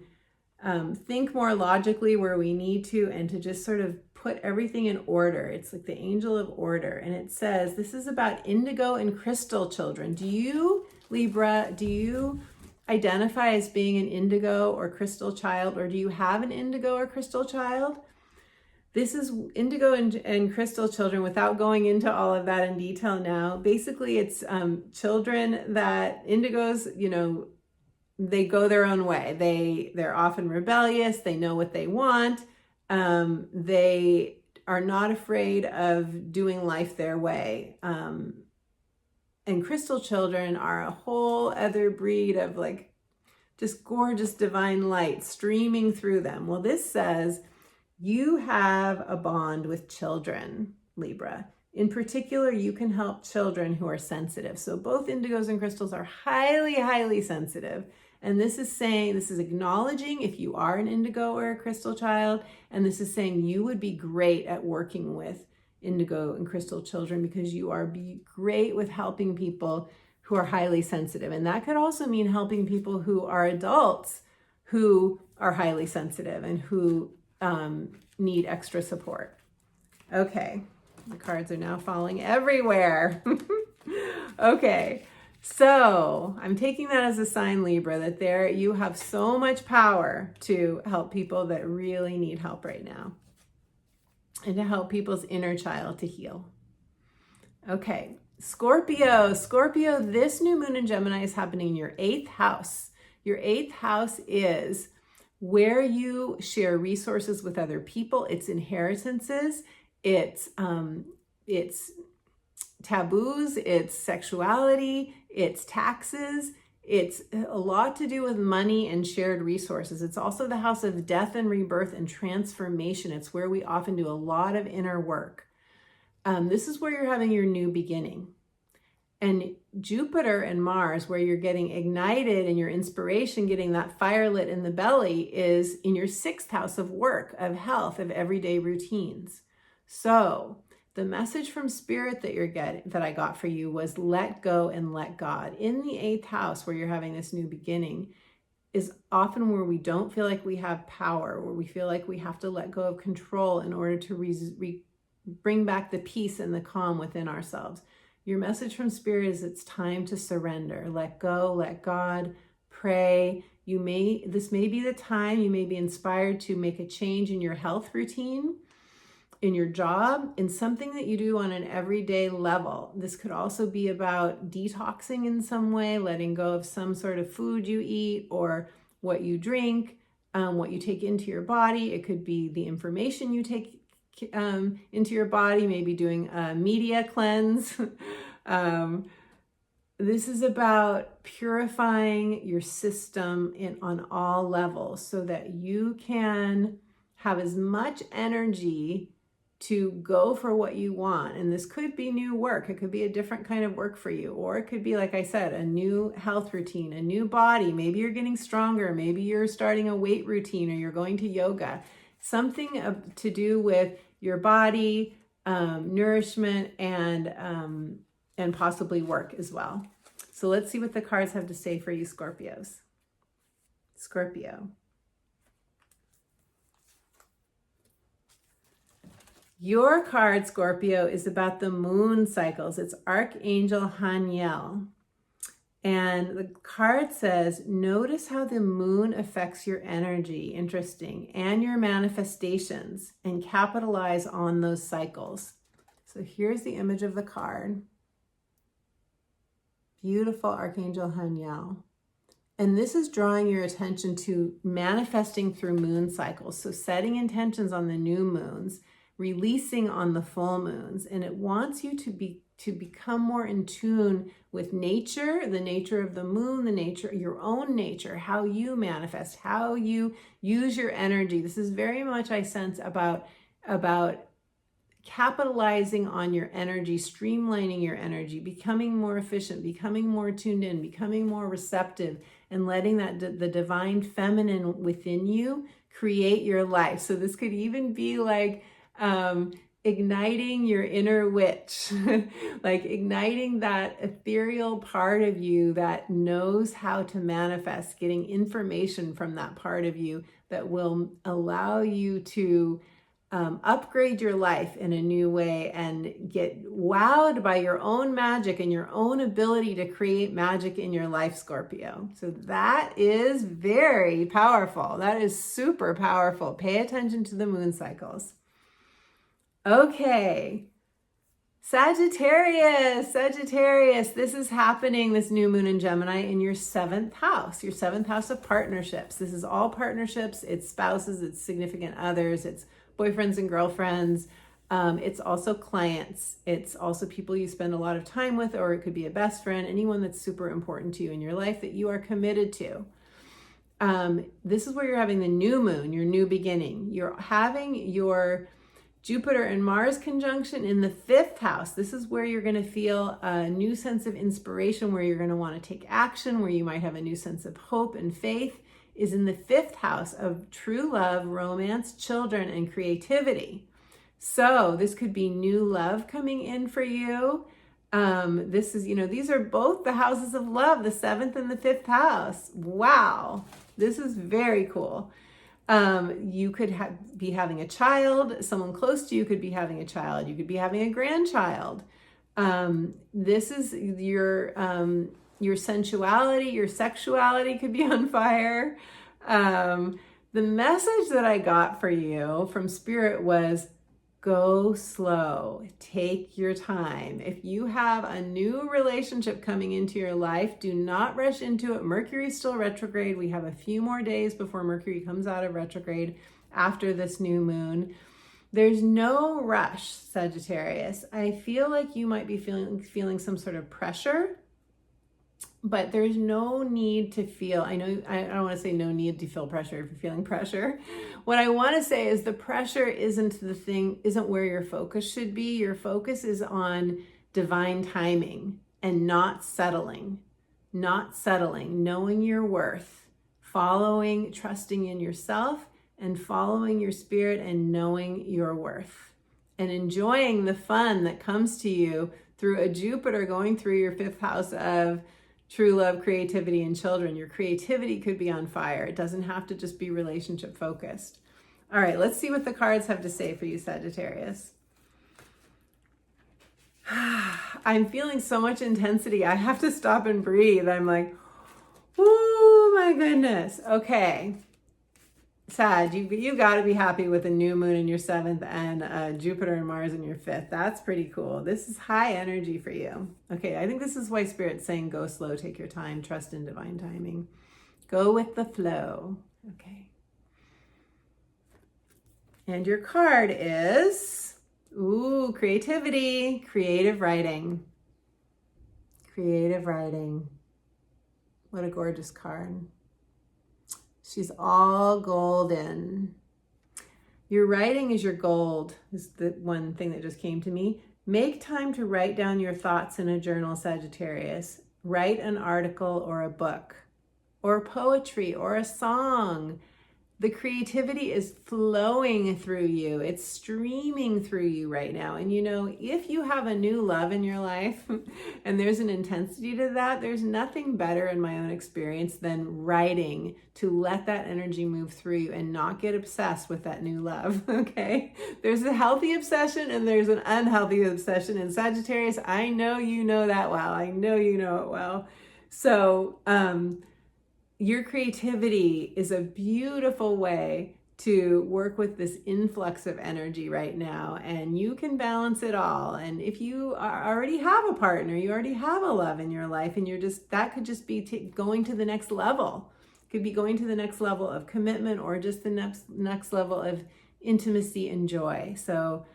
think more logically where we need to, and to just sort of put everything in order. It's like the angel of order. And it says, this is about indigo and crystal children. Do you, Libra, do you identify as being an indigo or crystal child, or do you have an indigo or crystal child? This is indigo and crystal children, without going into all of that in detail now. Basically, it's children that indigos, they go their own way. They're often rebellious. They know what they want. They are not afraid of doing life their way. And crystal children are a whole other breed of like just gorgeous divine light streaming through them. Well, this says you have a bond with children, Libra. In particular, you can help children who are sensitive. So both indigos and crystals are highly, highly sensitive. And this is acknowledging if you are an indigo or a crystal child. And this is saying you would be great at working with indigo and crystal children, because you are great with helping people who are highly sensitive. And that could also mean helping people who are adults who are highly sensitive and who need extra support. Okay, the cards are now falling everywhere. Okay, so I'm taking that as a sign, Libra, that you have so much power to help people that really need help right now, and to help people's inner child to heal. Okay, Scorpio, this new moon in Gemini is happening in your 8th house. Your 8th house is where you share resources with other people. It's inheritances, it's taboos, it's sexuality, it's taxes. It's a lot to do with money and shared resources. It's also the house of death and rebirth and transformation. It's where we often do a lot of inner work. This is where you're having your new beginning. And Jupiter and Mars, where you're getting ignited and your inspiration, getting that fire lit in the belly, is in your 6th house of work, of health, of everyday routines. So the message from Spirit that I got for you was let go and let God. In the 8th house, where you're having this new beginning, is often where we don't feel like we have power, where we feel like we have to let go of control in order to bring back the peace and the calm within ourselves. Your message from Spirit is it's time to surrender. Let go, let God, pray. This may be the time you may be inspired to make a change in your health routine, in your job, in something that you do on an everyday level. This could also be about detoxing in some way, letting go of some sort of food you eat or what you drink, what you take into your body. It could be the information you take into your body, maybe doing a media cleanse. this is about purifying your system on all levels so that you can have as much energy to go for what you want. And this could be new work. It could be a different kind of work for you. Or it could be, like I said, a new health routine, a new body. Maybe you're getting stronger. Maybe you're starting a weight routine, or you're going to yoga. Something to do with your body, nourishment, and possibly work as well. So let's see what the cards have to say for you, Scorpios. Scorpio. Your card, Scorpio, is about the moon cycles. It's Archangel Haniel. And the card says, notice how the moon affects your energy, interesting, and your manifestations, and capitalize on those cycles. So here's the image of the card. Beautiful Archangel Haniel. And this is drawing your attention to manifesting through moon cycles. So setting intentions on the new moons, releasing on the full moons. And it wants you to become more in tune with nature, the nature of the moon, the nature, your own nature, how you manifest, how you use your energy. This is very much, I sense, about capitalizing on your energy, streamlining your energy, becoming more efficient, becoming more tuned in, becoming more receptive, and letting that the divine feminine within you create your life. So this could even be like igniting your inner witch, like igniting that ethereal part of you that knows how to manifest, getting information from that part of you that will allow you to upgrade your life in a new way and get wowed by your own magic and your own ability to create magic in your life, Scorpio. So that is very powerful. That is super powerful. Pay attention to the moon cycles. Okay. Sagittarius, this is happening, this new moon in Gemini, in your 7th house, your 7th house of partnerships. This is all partnerships. It's spouses, it's significant others, it's boyfriends and girlfriends. It's also clients. It's also people you spend a lot of time with, or it could be a best friend, anyone that's super important to you in your life that you are committed to. This is where you're having the new moon, your new beginning. You're having your Jupiter and Mars conjunction in the 5th house. This is where you're going to feel a new sense of inspiration, where you're going to want to take action, where you might have a new sense of hope and faith, is in the 5th house of true love, romance, children, and creativity. So this could be new love coming in for you. This is, these are both the houses of love, the 7th and the 5th house. Wow. This is very cool. You could be having a child. Someone close to you could be having a child. You could be having a grandchild. This is your sensuality, your sexuality could be on fire. The message that I got for you from Spirit was, go slow, take your time. If you have a new relationship coming into your life, do not rush into it. Mercury's still retrograde. We have a few more days before Mercury comes out of retrograde after this new moon. There's no rush, Sagittarius. I feel like you might be feeling some sort of pressure, but there's no need to feel, I don't want to say no need to feel pressure if you're feeling pressure. What I want to say is the pressure isn't where your focus should be. Your focus is on divine timing and not settling, knowing your worth, trusting in yourself and following your spirit and knowing your worth and enjoying the fun that comes to you through a Jupiter going through your 5th house of true love, creativity, and children. Your creativity could be on fire. It doesn't have to just be relationship focused. All right, let's see what the cards have to say for you, Sagittarius. I'm feeling so much intensity. I have to stop and breathe. I'm like, oh my goodness. Okay. Sag, you got to be happy with a new moon in your 7th and Jupiter and Mars in your 5th. That's pretty cool. This is high energy for you. Okay, I think this is why Spirit's saying go slow, take your time, trust in divine timing. Go with the flow. Okay. And your card is, creativity, creative writing. Creative writing. What a gorgeous card. She's all golden. Your writing is your gold, is the one thing that just came to me. Make time to write down your thoughts in a journal, Sagittarius. Write an article or a book or poetry or a song. The creativity is flowing through you. It's streaming through you right now. And you know, if you have a new love in your life and there's an intensity to that, there's nothing better in my own experience than writing to let that energy move through you and not get obsessed with that new love, okay? There's a healthy obsession and there's an unhealthy obsession. And Sagittarius, I know you know that well. I know you know it well. So, your creativity is a beautiful way to work with this influx of energy right now, and you can balance it all. And if you already have a partner, you already have a love in your life, and that could just be going to the next level. It could be going to the next level of commitment or just the next level of intimacy and joy. So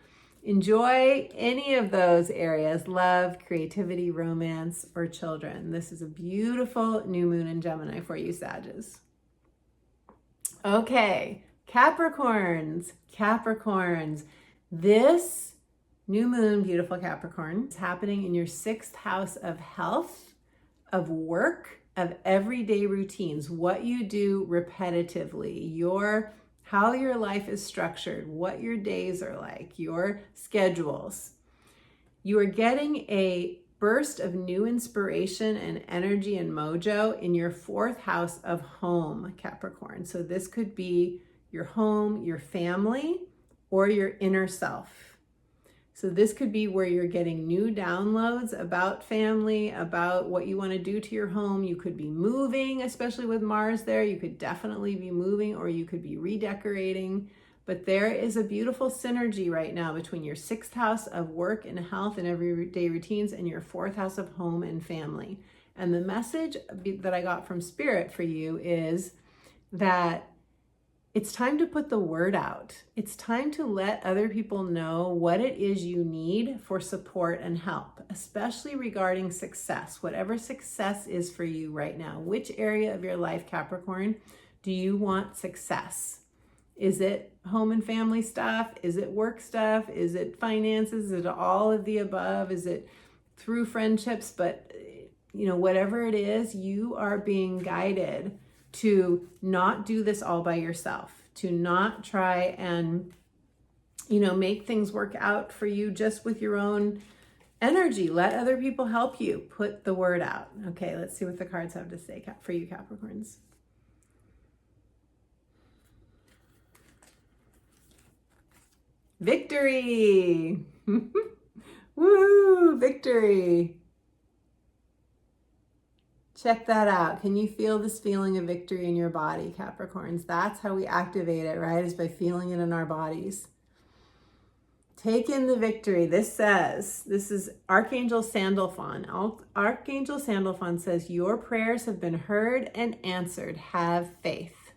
enjoy any of those areas: love, creativity, romance, or children. This is a beautiful new moon in Gemini for you, Sagittarius. Okay, Capricorns. This new moon, beautiful Capricorn, is happening in your 6th house of health, of work, of everyday routines, what you do repetitively, how your life is structured, what your days are like, your schedules. You are getting a burst of new inspiration and energy and mojo in your 4th house of home, Capricorn. So this could be your home, your family, or your inner self. So this could be where you're getting new downloads about family, about what you want to do to your home. You could be moving, especially with Mars there. You could definitely be moving, or you could be redecorating. But there is a beautiful synergy right now between your 6th house of work and health and everyday routines and your 4th house of home and family. And the message that I got from Spirit for you is that it's time to put the word out. It's time to let other people know what it is you need for support and help, especially regarding success, whatever success is for you right now. Which area of your life, Capricorn, do you want success? Is it home and family stuff? Is it work stuff? Is it finances? Is it all of the above? Is it through friendships? But, you know, whatever it is, you are being guided to not do this all by yourself, to not try and, you know, make things work out for you just with your own energy. Let other people help you. Put the word out. Okay, let's see what the cards have to say for you, Capricorns. Victory! Woo! Victory! Check that out. Can you feel this feeling of victory in your body, Capricorns? That's how we activate it, right? Is by feeling it in our bodies. Take in the victory. This is Archangel Sandalphon. Archangel Sandalphon says, your prayers have been heard and answered. Have faith.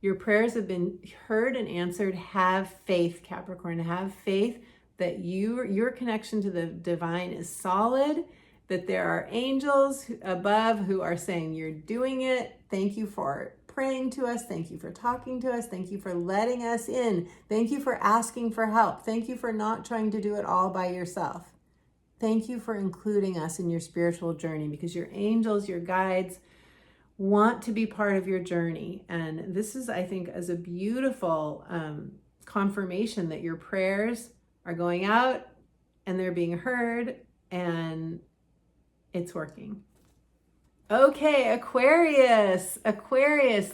Your prayers have been heard and answered. Have faith, Capricorn. Have faith that your connection to the divine is solid, that there are angels above who are saying you're doing it. Thank you for praying to us. Thank you for talking to us. Thank you for letting us in. Thank you for asking for help. Thank you for not trying to do it all by yourself. Thank you for including us in your spiritual journey, because your angels, your guides, want to be part of your journey. And this is, I think, as a beautiful confirmation that your prayers are going out and they're being heard and it's working. Okay, Aquarius,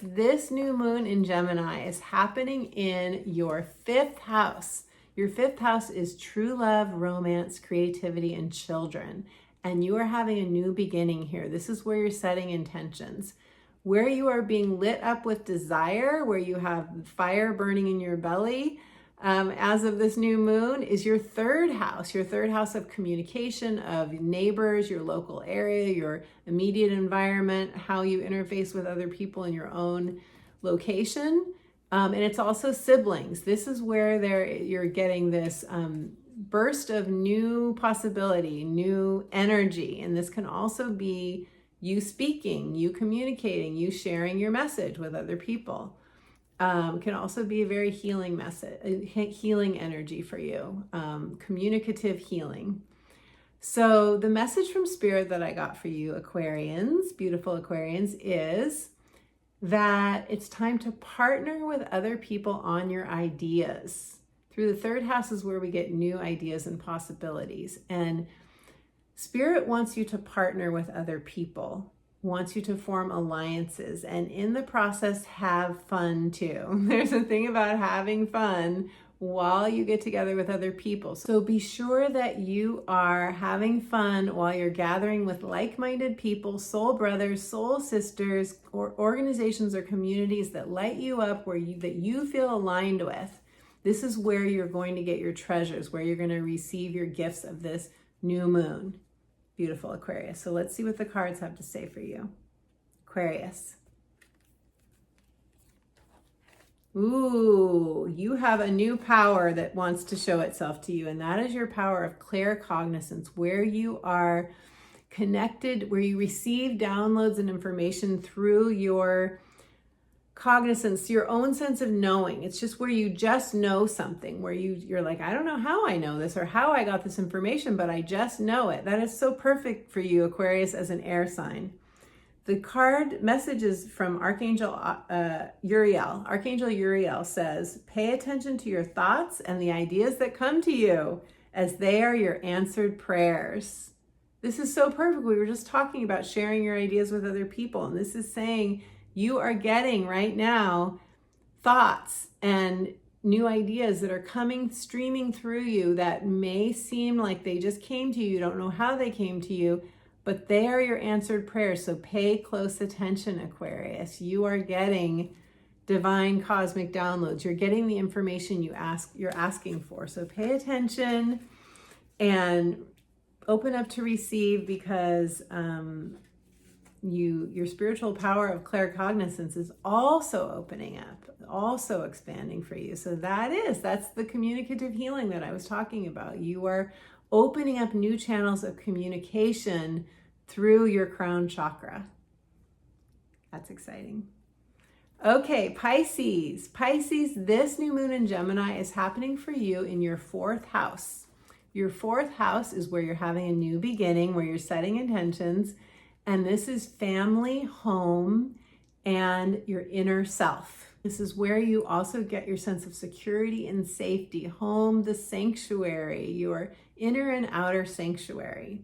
this new moon in Gemini is happening in your 5th house. Your 5th house is true love, romance, creativity, and children. And you are having a new beginning here. This is where you're setting intentions, where you are being lit up with desire, where you have fire burning in your belly. As of this new moon is your 3rd house of communication, of neighbors, your local area, your immediate environment, how you interface with other people in your own location. And it's also siblings. This is where you're getting this burst of new possibility, new energy. And this can also be you speaking, you communicating, you sharing your message with other people. Can also be a very healing message, healing energy for you, communicative healing. So the message from Spirit that I got for you, Aquarians, beautiful Aquarians, is that it's time to partner with other people on your ideas. Through the third house is where we get new ideas and possibilities. And Spirit wants you to partner with other people, wants you to form alliances, and in the process, have fun too. There's a thing about having fun while you get together with other people. So be sure that you are having fun while you're gathering with like-minded people, soul brothers, soul sisters, or organizations or communities that light you up, that you feel aligned with. This is where you're going to get your treasures, where you're going to receive your gifts of this new moon. Beautiful Aquarius. So let's see what the cards have to say for you. Aquarius. Ooh, you have a new power that wants to show itself to you, and that is your power of claircognizance, where you are connected, where you receive downloads and information through your cognizance, your own sense of knowing. It's just where you just know something, where you're like, I don't know how I know this or how I got this information, but I just know it. That is so perfect for you, Aquarius, as an air sign. The card messages from Archangel Uriel. Archangel Uriel says, pay attention to your thoughts and the ideas that come to you, as they are your answered prayers. This is so perfect. We were just talking about sharing your ideas with other people, and this is saying you are getting right now thoughts and new ideas that are coming, streaming through you that may seem like they just came to you. You don't know how they came to you, but they are your answered prayers. So pay close attention, Aquarius. You are getting divine cosmic downloads. You're getting the information you're asking for. So pay attention and open up to receive, because your spiritual power of claircognizance is also opening up, also expanding for you. So that's the communicative healing that I was talking about. You are opening up new channels of communication through your crown chakra. That's exciting. Okay, Pisces. Pisces, this new moon in Gemini is happening for you in your fourth house. Your fourth house is where you're having a new beginning, where you're setting intentions. And this is family, home, and your inner self. This is where you also get your sense of security and safety. Home, the sanctuary, your inner and outer sanctuary.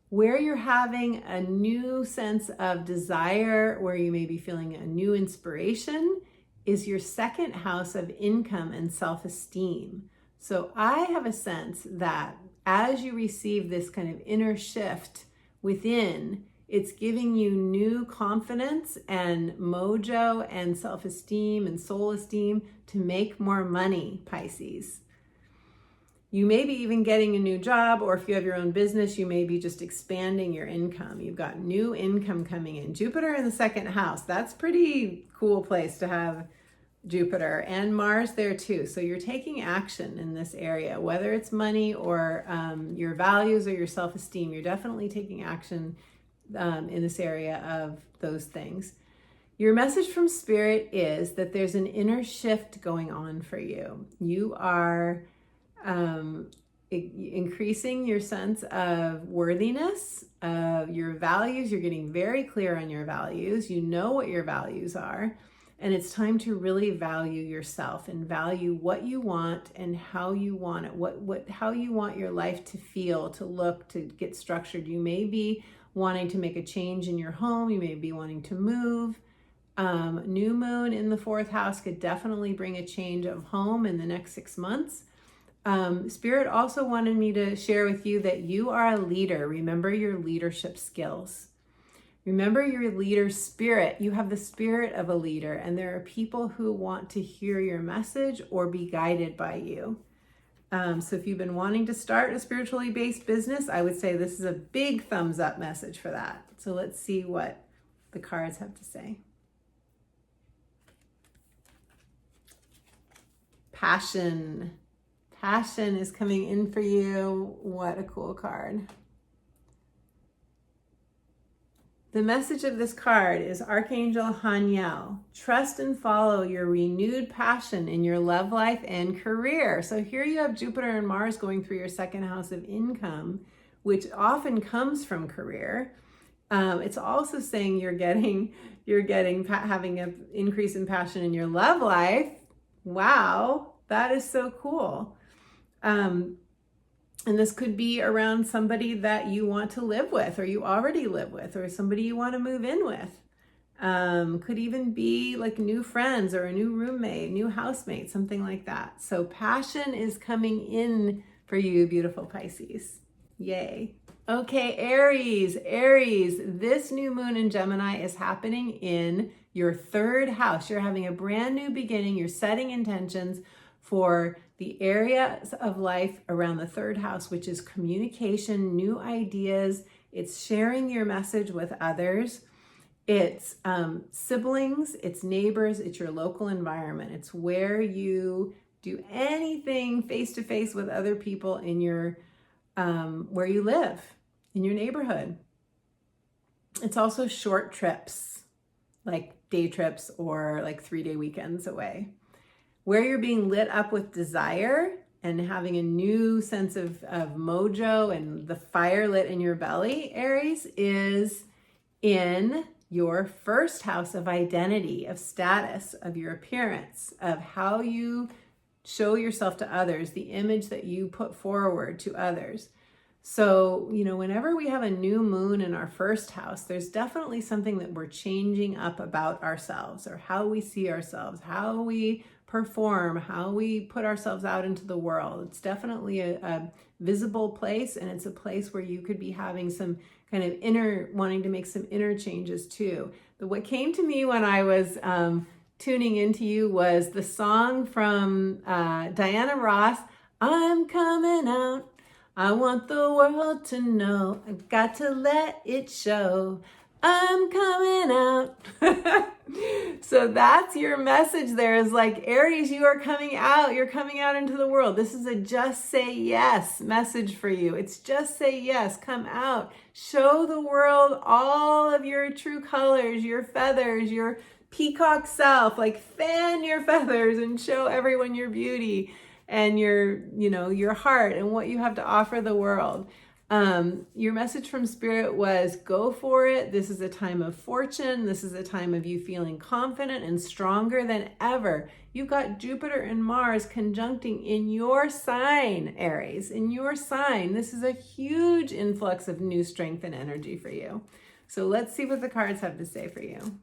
Where you're having a new sense of desire, where you may be feeling a new inspiration, is your second house of income and self-esteem. So I have a sense that as you receive this kind of inner shift within, it's giving you new confidence and mojo and self-esteem and soul esteem to make more money, Pisces. You may be even getting a new job, or if you have your own business, you may be just expanding your income. You've got new income coming in. Jupiter in the second house. That's pretty cool place to have Jupiter, and Mars there too. So you're taking action in this area, whether it's money or your values or your self-esteem. You're definitely taking action in this area of those things. Your message from Spirit is that there's an inner shift going on for you. You are increasing your sense of worthiness, of your values. You're getting very clear on your values. You know what your values are. And it's time to really value yourself and value what you want and how you want it, how you want your life to feel, to look, to get structured. You may be wanting to make a change in your home. You may be wanting to move. New moon in the fourth house could definitely bring a change of home in the next 6 months. Spirit also wanted me to share with you that you are a leader. Remember your leadership skills. Remember your leader spirit. You have the spirit of a leader, and there are people who want to hear your message or be guided by you. So if you've been wanting to start a spiritually based business, I would say this is a big thumbs up message for that. So let's see what the cards have to say. Passion. Passion is coming in for you. What a cool card. The message of this card is Archangel Haniel. Trust and follow your renewed passion in your love life and career. So here you have Jupiter and Mars going through your second house of income, which often comes from career. It's also saying having an increase in passion in your love life. Wow, that is so cool. And this could be around somebody that you want to live with, or you already live with, or somebody you want to move in with. Could even be like new friends or a new roommate, new housemate, something like that. So passion is coming in for you, beautiful Pisces. Yay. Okay, Aries. Aries, this new moon in Gemini is happening in your third house. You're having a brand new beginning. You're setting intentions for the areas of life around the third house, which is communication, new ideas. It's sharing your message with others. It's siblings, it's neighbors, it's your local environment. It's where you do anything face-to-face with other people in your, where you live, in your neighborhood. It's also short trips, like day trips or like 3-day weekends away. Where you're being lit up with desire and having a new sense of mojo and the fire lit in your belly, Aries, is in your first house of identity, of status, of your appearance, of how you show yourself to others, the image that you put forward to others. So, whenever we have a new moon in our first house, there's definitely something that we're changing up about ourselves, or how we see ourselves, how we perform, how we put ourselves out into the world. It's definitely a visible place, and it's a place where you could be having some kind of wanting to make some inner changes too. But what came to me when I was tuning into you was the song from Diana Ross, I'm coming out. I want the world to know. I've got to let it show. I'm coming out. So that's your message there, is like, Aries, you are coming out. You're coming out into the world. This is a just say yes message for you. It's just say yes. Come out. Show the world all of your true colors, your feathers, your peacock self. Like, fan your feathers and show everyone your beauty and your heart and what you have to offer the world. Your message from Spirit was go for it. This is a time of fortune. This is a time of you feeling confident and stronger than ever. You've got Jupiter and Mars conjuncting in your sign, Aries, in your sign. This is a huge influx of new strength and energy for you. So let's see what the cards have to say for you.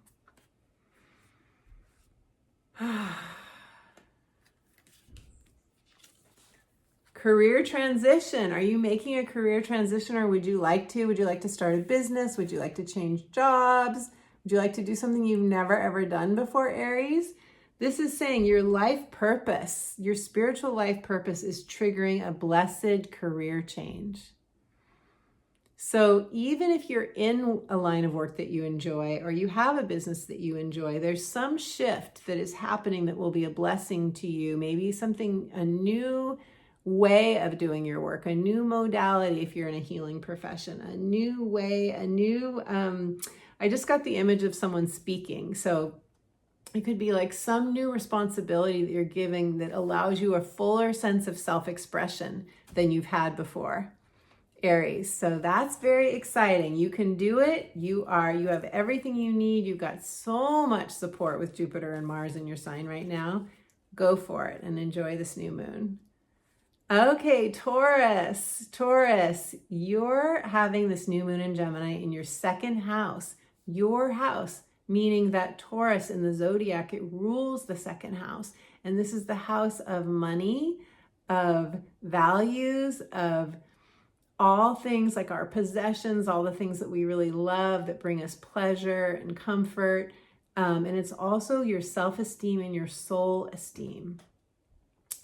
Career transition. Are you making a career transition, or would you like to? Would you like to start a business? Would you like to change jobs? Would you like to do something you've never ever done before, Aries? This is saying your life purpose, your spiritual life purpose is triggering a blessed career change. So even if you're in a line of work that you enjoy, or you have a business that you enjoy, there's some shift that is happening that will be a blessing to you. Maybe a new way of doing your work, a new modality if you're in a healing profession, a new way, I just got the image of someone speaking. So it could be like some new responsibility that you're giving that allows you a fuller sense of self-expression than you've had before, Aries. So that's very exciting. You can do it. You have everything you need. You've got so much support with Jupiter and Mars in your sign right now. Go for it and enjoy this new moon. Okay, Taurus, you're having this new moon in Gemini in your second house, your house, meaning that Taurus in the zodiac, it rules the second house. And this is the house of money, of values, of all things like our possessions, all the things that we really love that bring us pleasure and comfort. And it's also your self-esteem and your soul esteem.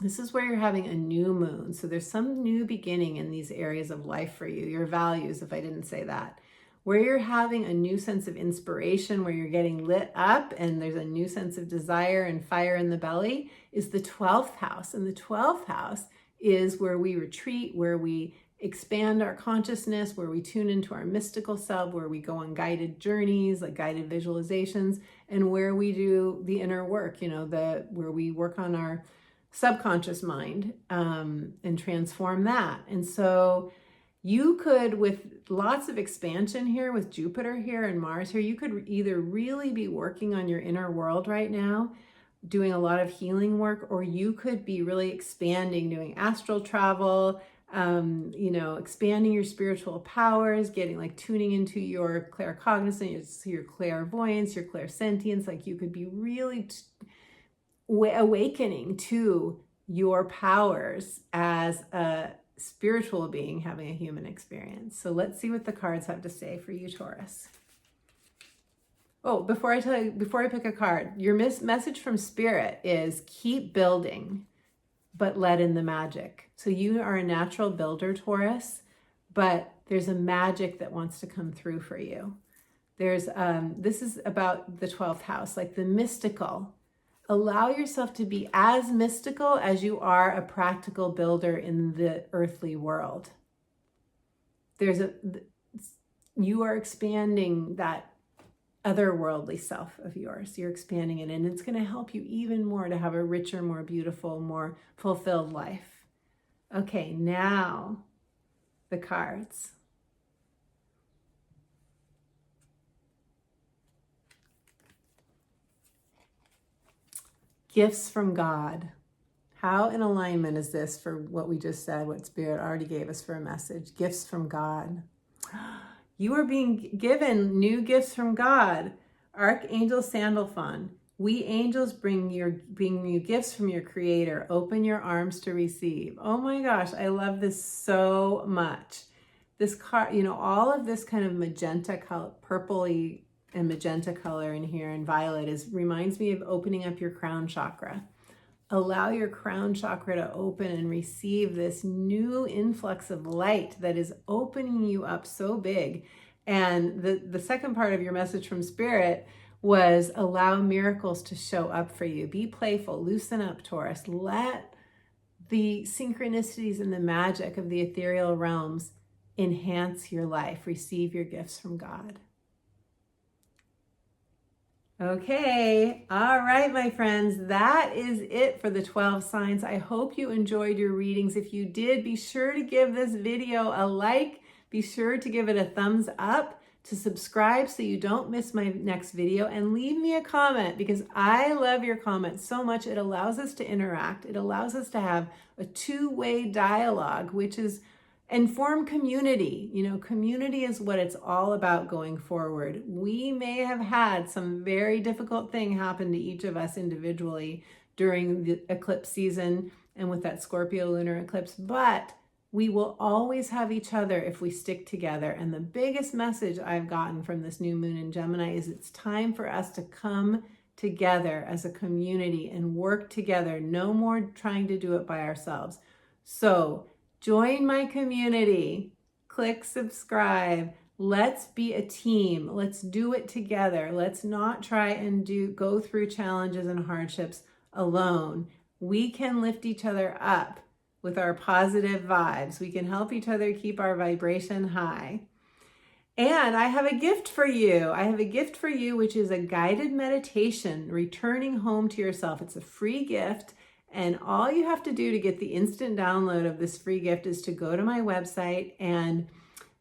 This is where you're having a new moon. So there's some new beginning in these areas of life for you, your values, if I didn't say that, where you're having a new sense of inspiration, where you're getting lit up and there's a new sense of desire and fire in the belly, is the 12th house. And the 12th house is where we retreat, where we expand our consciousness, where we tune into our mystical self, where we go on guided journeys, like guided visualizations, and where we do the inner work, where we work on our subconscious mind and transform that. And so you could, with lots of expansion here, with Jupiter here and Mars here, you could either really be working on your inner world right now, doing a lot of healing work, or you could be really expanding, doing astral travel, expanding your spiritual powers, tuning into your claircognizance, your clairvoyance, your clairsentience. Like you could be really awakening to your powers as a spiritual being having a human experience. So let's see what the cards have to say for you, Taurus. Oh, before I pick a card, your message from Spirit is keep building, but let in the magic. So you are a natural builder, Taurus, but there's a magic that wants to come through for you. This is about the 12th house, like the mystical. Allow yourself to be as mystical as you are a practical builder in the earthly world. You are expanding that otherworldly self of yours. You're expanding it, and it's going to help you even more to have a richer, more beautiful, more fulfilled life. Okay, now the cards. Gifts from God. How in alignment is this for what we just said, what Spirit already gave us for a message? Gifts from God. You are being given new gifts from God. Archangel Sandalphon. We angels bring you gifts from your Creator. Open your arms to receive. Oh my gosh, I love this so much. This card, all of this kind of magenta color, purpley and magenta color in here, and violet reminds me of opening up your crown chakra. Allow your crown chakra to open and receive this new influx of light that is opening you up so big. And the second part of your message from Spirit was allow miracles to show up for you. Be playful, loosen up, Taurus. Let the synchronicities and the magic of the ethereal realms enhance your life. Receive your gifts from God. Okay, all right, my friends, that is it for the 12 signs. I hope you enjoyed your readings. If you did, be sure to give this video a like. Be sure to give it a thumbs up, to subscribe so you don't miss my next video, and leave me a comment because I love your comments so much. It allows us to interact. It allows us to have a two-way dialogue, which is inform community. Community is what it's all about going forward. We may have had some very difficult thing happen to each of us individually during the eclipse season and with that Scorpio lunar eclipse, but we will always have each other if we stick together. And the biggest message I've gotten from this new moon in Gemini is it's time for us to come together as a community and work together. No more trying to do it by ourselves. So join my community, click subscribe. Let's be a team. Let's do it together. Let's not try and go through challenges and hardships alone. We can lift each other up with our positive vibes. We can help each other keep our vibration high. And I have a gift for you. I have a gift for you, which is a guided meditation, returning home to yourself. It's a free gift. And all you have to do to get the instant download of this free gift is to go to my website and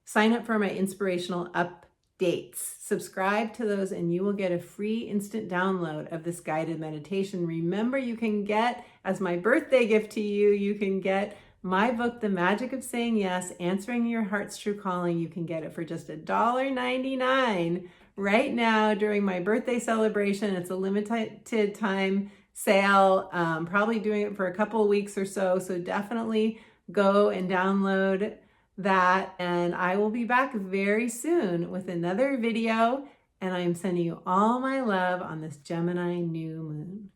sign up for my inspirational updates. Subscribe to those and you will get a free instant download of this guided meditation. Remember, you can get, as my birthday gift to you, you can get my book, The Magic of Saying Yes, Answering Your Heart's True Calling. You can get it for just $1.99 right now during my birthday celebration. It's a limited time sale, probably doing it for a couple of weeks or so. So definitely go and download that. And I will be back very soon with another video. And I'm sending you all my love on this Gemini new moon.